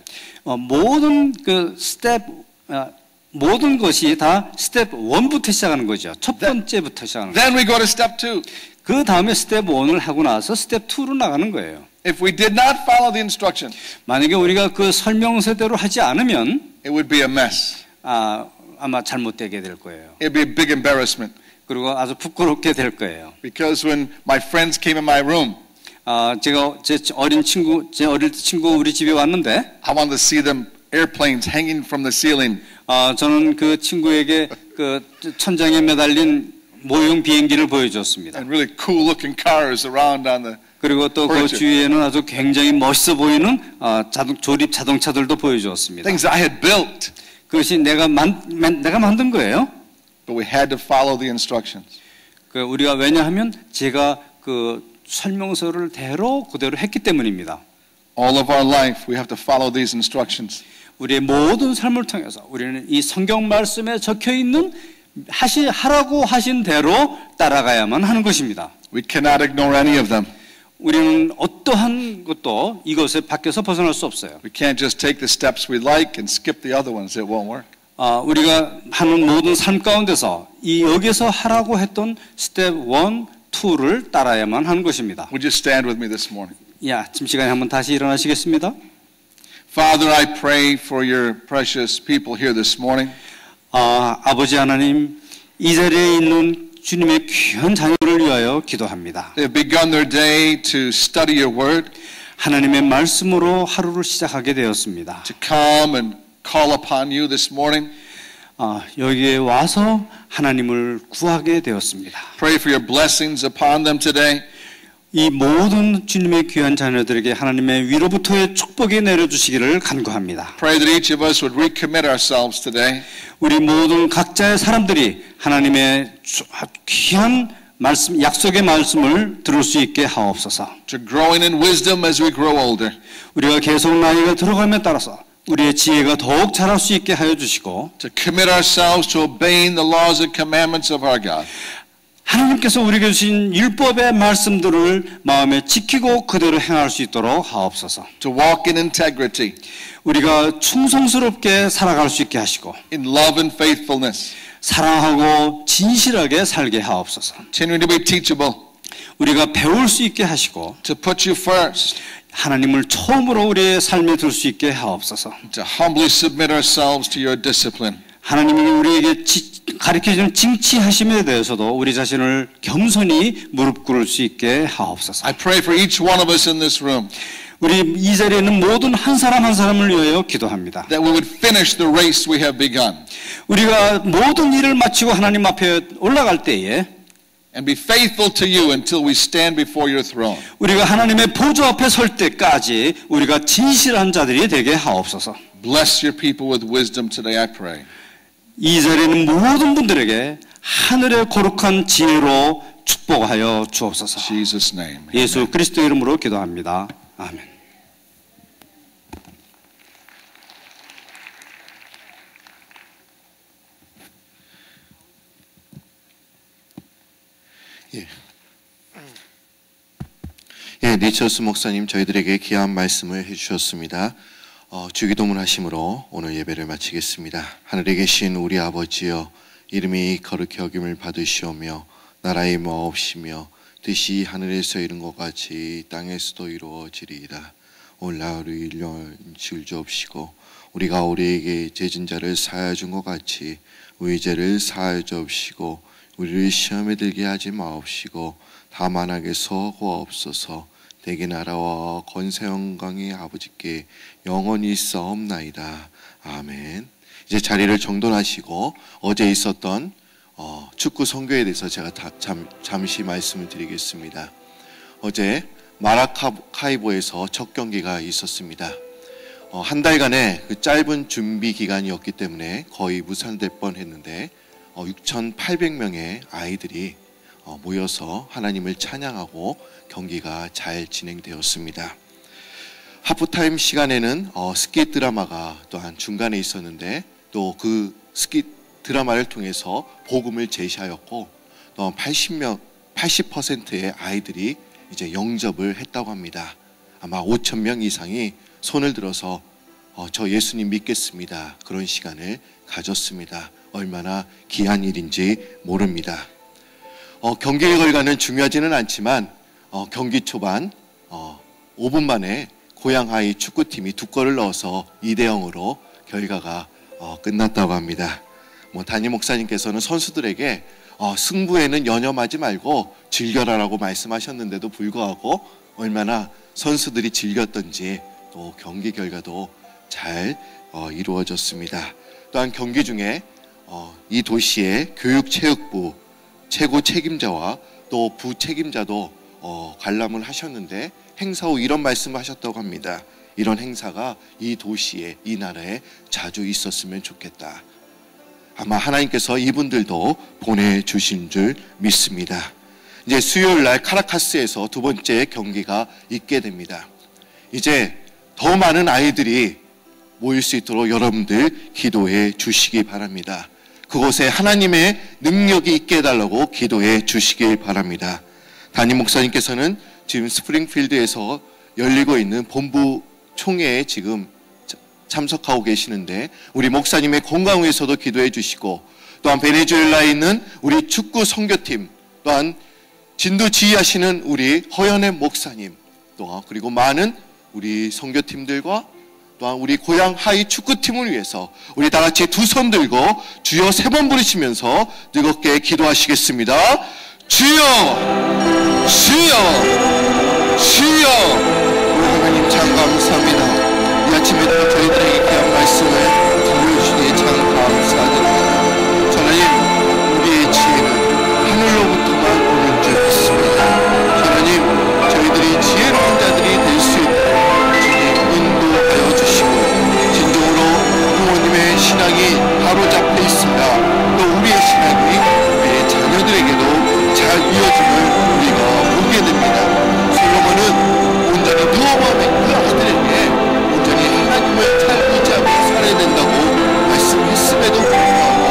모든 것이 다 스텝 1부터 시작하는 거죠. 첫 번째부터 시작하는 거죠. Then we go to step 2. 그 다음에 스텝 1을 하고 나서 스텝 2로 나가는 거예요. If we did not follow the instructions, 만약에 우리가 그 설명서대로 하지 않으면 it would be a mess. 아마 잘못되게 될 거예요. It would be a big embarrassment. 그리고 아주 부끄럽게 될 거예요. Because when my friends came in my room, 제가 제 어릴 때 친구 우리 집에 왔는데 I wanted to see them airplanes hanging from the ceiling. 저는 그 친구에게 그 천장에 매달린 모형 비행기를 보여줬습니다. And really cool looking cars around on the 그리고 또 그 주위에는 아주 굉장히 멋있어 보이는 조립 자동차들도 보여주었습니다. things I had built. 그것이 내가 만든 거예요. But we had to follow the instructions. 우리가 왜냐하면 제가 그 설명서를 그대로 했기 때문입니다. All of our life we have to follow these instructions. 우리의 모든 삶을 통해서 우리는 이 성경 말씀에 적혀 있는 하라고 하신 대로 따라가야만 하는 것입니다. We cannot ignore any of them. 우리는 어떠한 것도 이것에 밖에서 벗어날 수 없어요. We can't just take the steps we like and skip the other ones. It won't work. 우리가 하는 모든 삶 가운데서 여기서 하라고 했던 스텝 1, 2를 따라야만 하는 것입니다. Would you stand with me this morning? 아침 시간에 한번 다시 일어나시겠습니다. Father, I pray for your precious people here this morning. 아버지 하나님, 이 자리에 있는 주님의 귀한 자녀를 위하여 기도합니다. They have begun their day to study your word, 하나님의 말씀으로 하루를 시작하게 되었습니다. to come and call upon you this morning. 여기에 와서 하나님을 구하게 되었습니다. Pray for your blessings upon them today. 이 모든 주님의 귀한 자녀들에게 하나님의 위로부터의 축복이 내려주시기를 간구합니다. Pray that each of us would recommit ourselves today. 우리 모든 각자의 사람들이 하나님의 귀한 말씀, 약속의 말씀을 들을 수 있게 하옵소서. To growing in wisdom as we grow older. 우리가 계속 나이가 들어감에 따라서 우리의 지혜가 더욱 자랄 수 있게 하여 주시고 To commit ourselves to obeying the laws and commandments of our God. 하나님께서 우리에게 주신 율법의 말씀들을 마음에 지키고 그대로 행할 수 있도록 하옵소서. To walk in integrity. 우리가 충성스럽게 살아갈 수 있게 하시고 In love and faithfulness. 사랑하고 진실하게 살게 하옵소서. Continuing to be teachable. 우리가 배울 수 있게 하시고 To put you first. 하나님을 처음으로 우리의 삶에 둘 수 있게 하옵소서. To humbly submit ourselves to your discipline. 하나님이 우리에게 가르쳐주는 징치하심에 대해서도 우리 자신을 겸손히 무릎 꿇을 수 있게 하옵소서. I pray for each one of us in this room 우리 이 자리에 있는 모든 한 사람 한 사람을 위하여 기도합니다. that we would finish the race we have begun 우리가 모든 일을 마치고 하나님 앞에 올라갈 때에 and be faithful to you until we stand before your throne. 우리가 하나님의 보좌 앞에 설 때까지 우리가 진실한 자들이 되게 하옵소서. Bless your people with wisdom today, I pray. 이 자리에 있는 모든 분들에게 하늘의 거룩한 지혜로 축복하여 주옵소서. In Jesus' name. 예수 그리스도 이름으로 기도합니다. 아멘. 예, 니처스 목사님 저희들에게 귀한 말씀을 해주셨습니다. 주기도문 하심으로 오늘 예배를 마치겠습니다. 하늘에 계신 우리 아버지여, 이름이 거룩히 여김을 받으시오며 나라의 마옵시며 뜻이 하늘에서 이룬 것 같이 땅에서도 이루어지리이다. 오늘날 우리 일용할 줄 주옵시고 우리가 우리에게 죄진 자를 사하여 준 것 같이 우리 죄를 사하여 주옵시고 우리를 시험에 들게 하지 마옵시고 다만 악에서 구하옵소서. 대개 나라와 권세 영광이 아버지께 영원히 있사옵나이다. 아멘. 이제 자리를 정돈하시고 어제 있었던 축구 선교에 대해서 제가 잠시 말씀을 드리겠습니다. 어제 마라카이보에서 첫 경기가 있었습니다. 한 달간의 그 짧은 준비 기간이었기 때문에 거의 무산될 뻔했는데 6,800명의 아이들이 모여서 하나님을 찬양하고 경기가 잘 진행되었습니다. 하프타임 시간에는 스킷 드라마가 또한 중간에 있었는데 또 그 스킷 드라마를 통해서 복음을 제시하였고 또 80%의 아이들이 이제 영접을 했다고 합니다. 아마 5,000명 이상이 손을 들어서 저 예수님 믿겠습니다. 그런 시간을 가졌습니다. 얼마나 귀한 일인지 모릅니다. 경기 결과는 중요하지는 않지만 경기 초반 5분 만에 고양하이 축구팀이 2골을 넣어서 2대0으로 결과가 끝났다고 합니다. 담임 목사님께서는 선수들에게 승부에는 연연하지 말고 즐겨라라고 말씀하셨는데도 불구하고 얼마나 선수들이 즐겼던지 또 경기 결과도 잘 이루어졌습니다. 또한 경기 중에 이 도시의 교육체육부 최고 책임자와 또 부책임자도 관람을 하셨는데 행사 후 이런 말씀을 하셨다고 합니다. 이런 행사가 이 도시에, 이 나라에 자주 있었으면 좋겠다. 아마 하나님께서 이분들도 보내주신 줄 믿습니다. 이제 수요일 날 카라카스에서 두 번째 경기가 있게 됩니다. 이제 더 많은 아이들이 모일 수 있도록 여러분들 기도해 주시기 바랍니다. 그곳에 하나님의 능력이 있게 해달라고 기도해 주시길 바랍니다. 담임 목사님께서는 지금 스프링필드에서 열리고 있는 본부 총회에 지금 참석하고 계시는데 우리 목사님의 건강 위해서도 기도해 주시고 또한 베네수엘라에 있는 우리 축구 선교팀 또한 진도 지휘하시는 우리 허연의 목사님 또한 그리고 많은 우리 선교팀들과 또한 우리 고향 하이 축구팀을 위해서 우리 다 같이 두 손 들고 주여 3번 부르시면서 뜨겁게 기도하시겠습니다. 주여 주여 주여. 하나님 참 감사합니다. 이 아침에도 저희들에게 귀한 말씀을 들려주시기에 참 감사드립니다. 하나님 우리의 지혜는 하늘로부터만 오는 줄 믿습니다. 하나님 저희들이 지혜로운 자들이 될 수 있도록 주님 인도하여 주시고 진정으로 부모님의 신앙이 바로잡혀 있습니다. 또 우리의 신앙이 우리의 자녀들에게도 잘 이어짐을 우리가 보게 됩니다. 솔로몬은 온전히 누워만 그 아들에게 온전히 하나님을 잘 의지하며 살아야 된다고 말씀했음에도 불구하고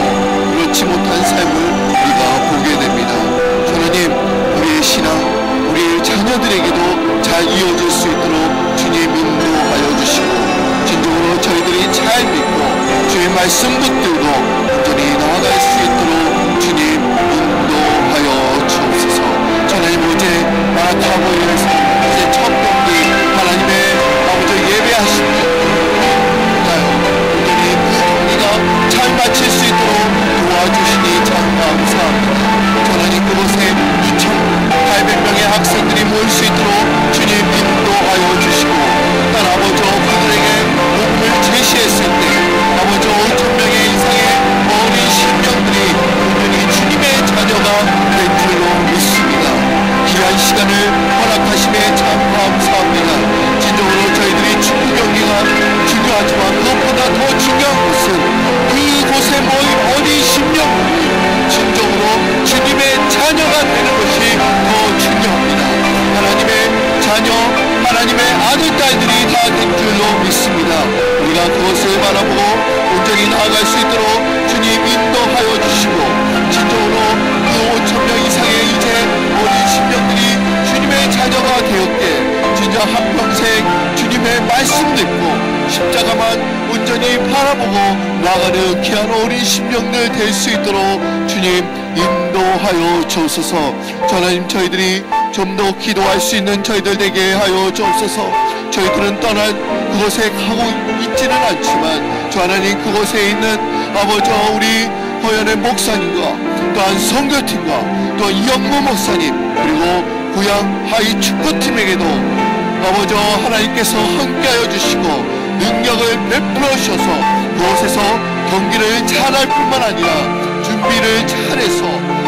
그렇지 못한 삶을 우리가 보게 됩니다. 하나님 우리의 신앙 우리의 자녀들에게도 잘 이어질 수 있도록 주님 인도하여 주시고 진정으로 저희들이 잘 믿고 주의 말씀 붙들고 온전히 나아갈 수 있도록 주님 인도하여 주옵소서. 하나님 어제 마라카보에서 이제 첫 경기 하나님의 아버지 예배하실 때 온전히 그 경기가 잘 마칠 수 있도록 도와주시니 온전히 바라보고 나가는 귀한 어린 심령들 될 수 있도록 주님 인도하여 주옵소서. 주 하나님, 저희들이 좀 더 기도할 수 있는 저희들 되게 하여 주옵소서. 저희들은 떠난 그곳에 가고 있지는 않지만 주 하나님, 그곳에 있는 아버지 우리 허연의 목사님과 또한 선교팀과 또 이영모 목사님 그리고 구양 하이 축구팀에게도 아버지 하나님께서 함께하여 주시고 능력을 베풀어 주셔서 그곳에서 경기를 잘할 뿐만 아니라 준비를 잘해서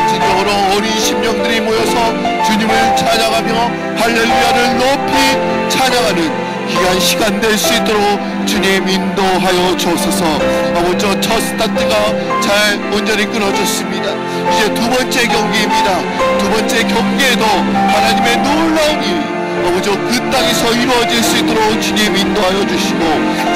진정으로 어린 심령들이 모여서 주님을 찬양하며 할렐루야를 높이 찬양하는 귀한 시간 될 수 있도록 주님 인도하여 주옵소서. 아버지, 첫 스타트가 잘 온전히 끊어졌습니다. 이제 두 번째 경기입니다. 두 번째 경기에도 하나님의 놀라운 일 아버지 그 땅에서 이루어질 수 있도록 주님 인도하여 주시고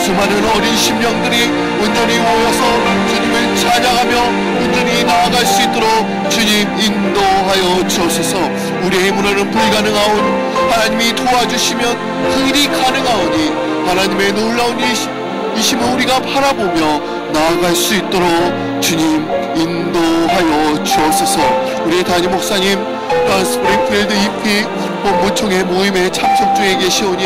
수많은 어린 심령들이 온전히 모여서 주님을 찬양하며 온전히 나아갈 수 있도록 주님 인도하여 주옵소서. 우리의 힘으로는 불가능하오니 하나님이 도와주시면 그 일이 가능하오니 하나님의 놀라운 이심을 우리가 바라보며 나아갈 수 있도록 주님 인도하여 주옵소서. 우리의 담임 목사님 또한 스프링필드 EP 본부총회 모임에 참석 중에 계시오니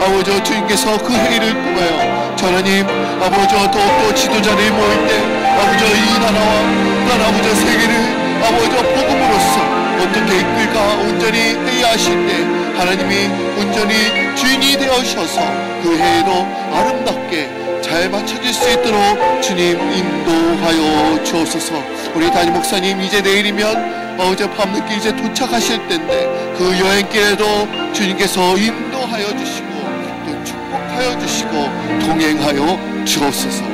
아버지 주님께서 그 회의를 통하여 하나님 아버지 더욱더 지도자들이 모일 때 아버지 이 나라와 또한 아버지 세계를 아버지 복음으로써 어떻게 이끌까 온전히 회의하실 때 하나님이 온전히 주인이 되어셔서 그 회의도 아름답게 잘 맞춰질 수 있도록 주님 인도하여 주옵소서. 우리 담임 목사님 이제 내일이면 어제 밤늦게 이제 도착하실 때인데 그 여행길에도 주님께서 인도하여 주시고 또 축복하여 주시고 동행하여 주옵소서.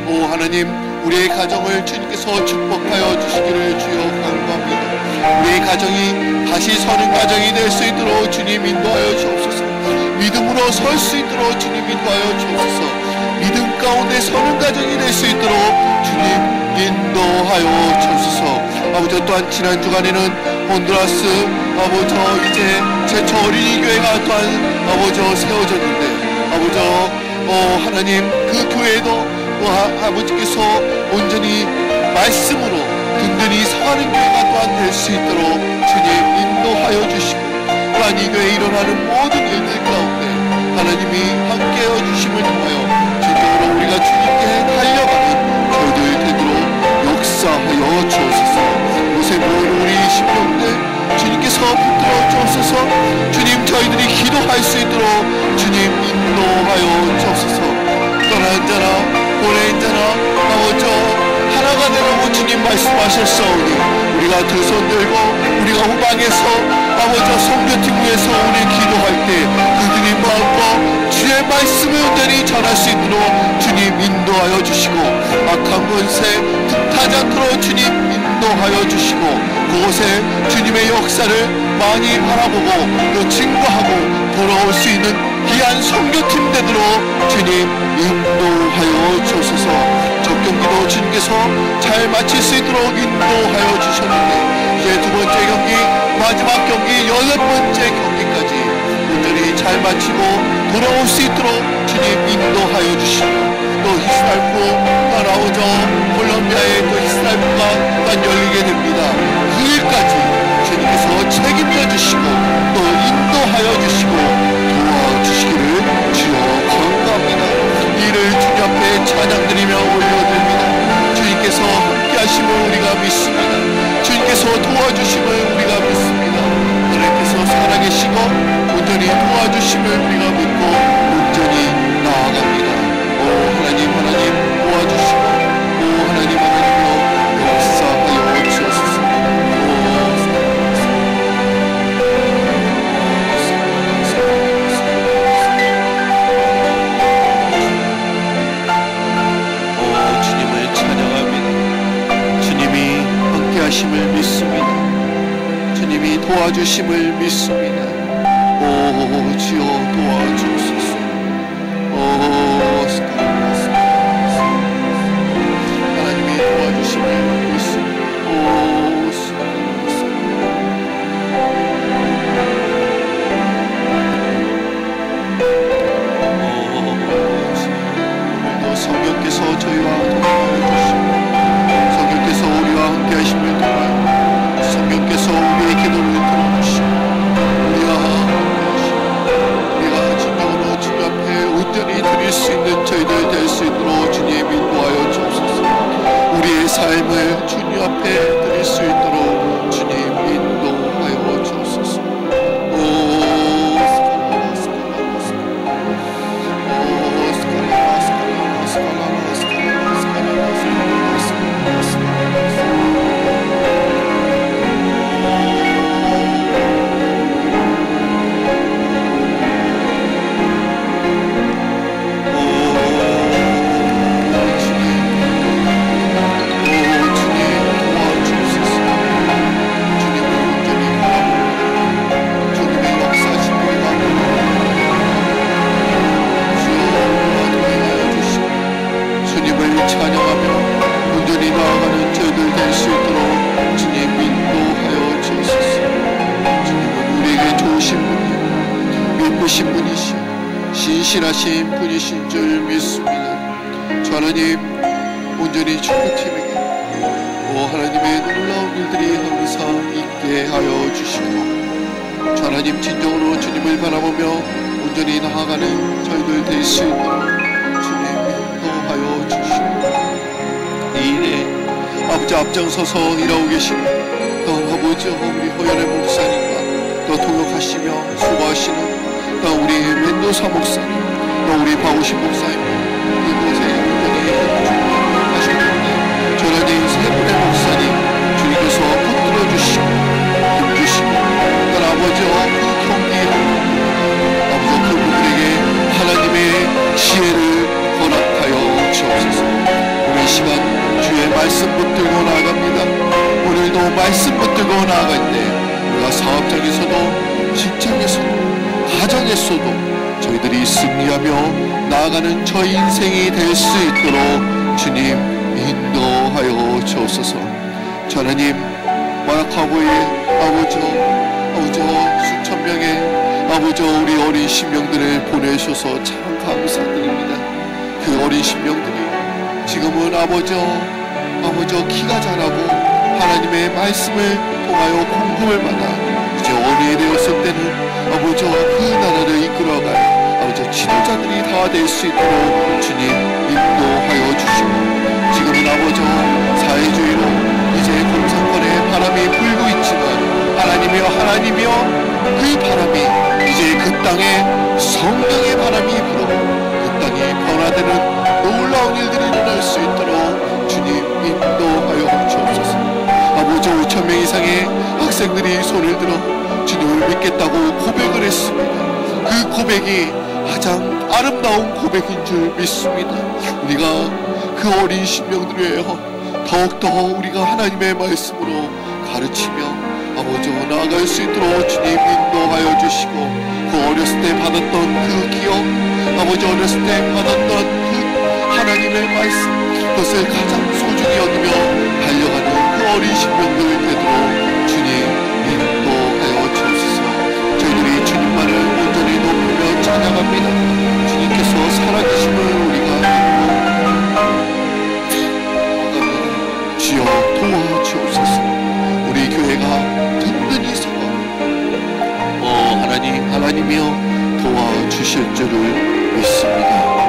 오 하나님, 우리의 가정을 주님께서 축복하여 주시기를 주여 간구합니다. 우리의 가정이 다시 서는 가정이 될 수 있도록 주님 인도하여 주옵소서. 믿음으로 설 수 있도록 주님 인도하여 주옵소서. 믿음 가운데 서는 가정이 될 수 있도록 주님 인도하여 주옵소서. 아버지, 또한 지난 주간에는 혼두라스 아버지 이제 최초 어린이 교회가 또한 아버지 세워졌는데 아버지 하나님 그 교회도 아버지께서 온전히 말씀으로 든든히 서가는 교회가 또한 될 수 있도록 주님 인도하여 주시고 또한 이 교회에 일어나는 모든 일들 가운데 하나님이 함께하여 주심을 통하여 진정으로 우리가 주님께 달려가는 저희들 되도록 역사하여 주옵소서. 요새 모인 우리 심령들 주님께서 붙들어 주옵소서. 주님, 저희들이 기도할 수 있도록 주님 인도하여 주옵소서. 떠난 자나 보낸 자나 아버지 하나가 되라고 주님 말씀하셨사오니 우리가 두 손 들고 우리가 후방에서 아버지 선교팀 위에서 우리 기도할 때 그들이 마음과 주의 말씀을 온전히 전할 수 있도록 주님 인도하여 주시고 악한 권세 틈타지 않도록 주님 인도하여 주시고 그곳에 주님의 역사를 많이 바라보고 또 증거하고 돌아올 수 있는 귀한 선교팀 되도록 주님 인도하여 주소서. 첫 경기도 주님께서 잘 마칠 수 있도록 인도하여 주셨는데 이제 두 번째 경기 마지막 경기 8번째 경기까지 온전히 잘 마치고 돌아올 수 있도록 주님 인도하여 주시고 또 히스달프 또 나오죠. 콜롬비아의 또 히스달프가 또 열리게 됩니다. 그 일까지 주님께서 책임져 주시고 또 인도하여 주시고 도와주시기를 주여 간구합니다. 이를 주님 앞에 찬양드리며 올려드립니다. 주님께서 함께 하심을 우리가 믿습니다. 주님께서 도와주심을 우리가 믿습니다. 하나님께서 살아계시고 온전히 도와주심을 우리가 믿고 온전히 나아갑니다. 오 하나님 도와주시고 오 하나님 역사하여 주옵소서. 하심을 믿습니다. 주님이 도와주심을 믿습니다. 오 주여 도와주소서. 하나님이 도와주심을 믿습니다. 오늘도 성령께서 삶을 주님 앞에 드릴 수 있도록 주님 인도하여 주옵소서. 신실하신 분이신 줄 믿습니다. 주 하나님, 온전히 축구팀에게 하나님의 놀라운 일들이 항상 있게 하여 주시고, 주 하나님 진정으로 주님을 바라보며 온전히 나아가는 저희들 될 수 있도록 주님 인도하여 주시고, 이 일에 아버지 앞장서서 일하고 계신 또 아버지 우리 허연의 목사님과 또 동역하시며 수고하시는 또 우리 멘도사 목사님, 또 우리 박우신 목사님, 이곳에 온전히 하셨는데 저라니 세 분의 목사님 주님께서 붙들어 주시고 힘주시고, 또 아버지와 그 경기에 아버지 그분들에게 하나님의 지혜를 허락하여 주옵소서. 오늘 시간 주의 말씀 붙들고 나아갑니다. 오늘도 말씀 붙들고 나아갈 때 우리가 사업장에서도 직장에서도 가정에서도 저희들이 승리하며 나아가는 저 인생이 될 수 있도록 주님 인도하여 주옵소서. 주 하나님, 마라카보의 아버지 수천 명의 아버지 우리 어린 신명들을 보내셔서 참 감사드립니다. 그 어린 신명들이 지금은 아버지 키가 자라고 하나님의 말씀을 통하여 공부를 받아 이제 어린이 되었을 때는 아버지 그 나라를 이끌어갈 아버지 지도자들이 다 될 수 있도록 주님 인도하여 주시고, 지금은 아버지 사회주의로 이제 공산권의 바람이 불고 있지만 하나님이여 그 바람이 이제 그 땅에 성령의 바람이 불어 그 땅이 변화되는 놀라운 일들이 일어날 수 있도록 주님 인도하여 주옵소서. 아버지 5천 명 이상의 학생들이 손을 들어 주님을 믿겠다고 고백을 했습니다. 그 고백이 가장 아름다운 고백인 줄 믿습니다. 우리가 그 어린 신명들을 위하여 더욱더 우리가 하나님의 말씀으로 가르치며 아버지 나아갈 수 있도록 주님 인도하여 주시고, 그 어렸을 때 받았던 그 기억, 아버지 어렸을 때 받았던 그 하나님의 말씀, 그것을 가장 소중히 여기며 달려가는 그 어린 신명들 되도록 주님 인도하여 주옵소서. 저희들이 주님만을 온전히 높이며 찬양합니다. 주님께서 살아계심을 우리가 믿고 주여 도와주옵소서. 우리 교회가 든든히 서고 하나님이여 도와주실 줄을 믿습니다.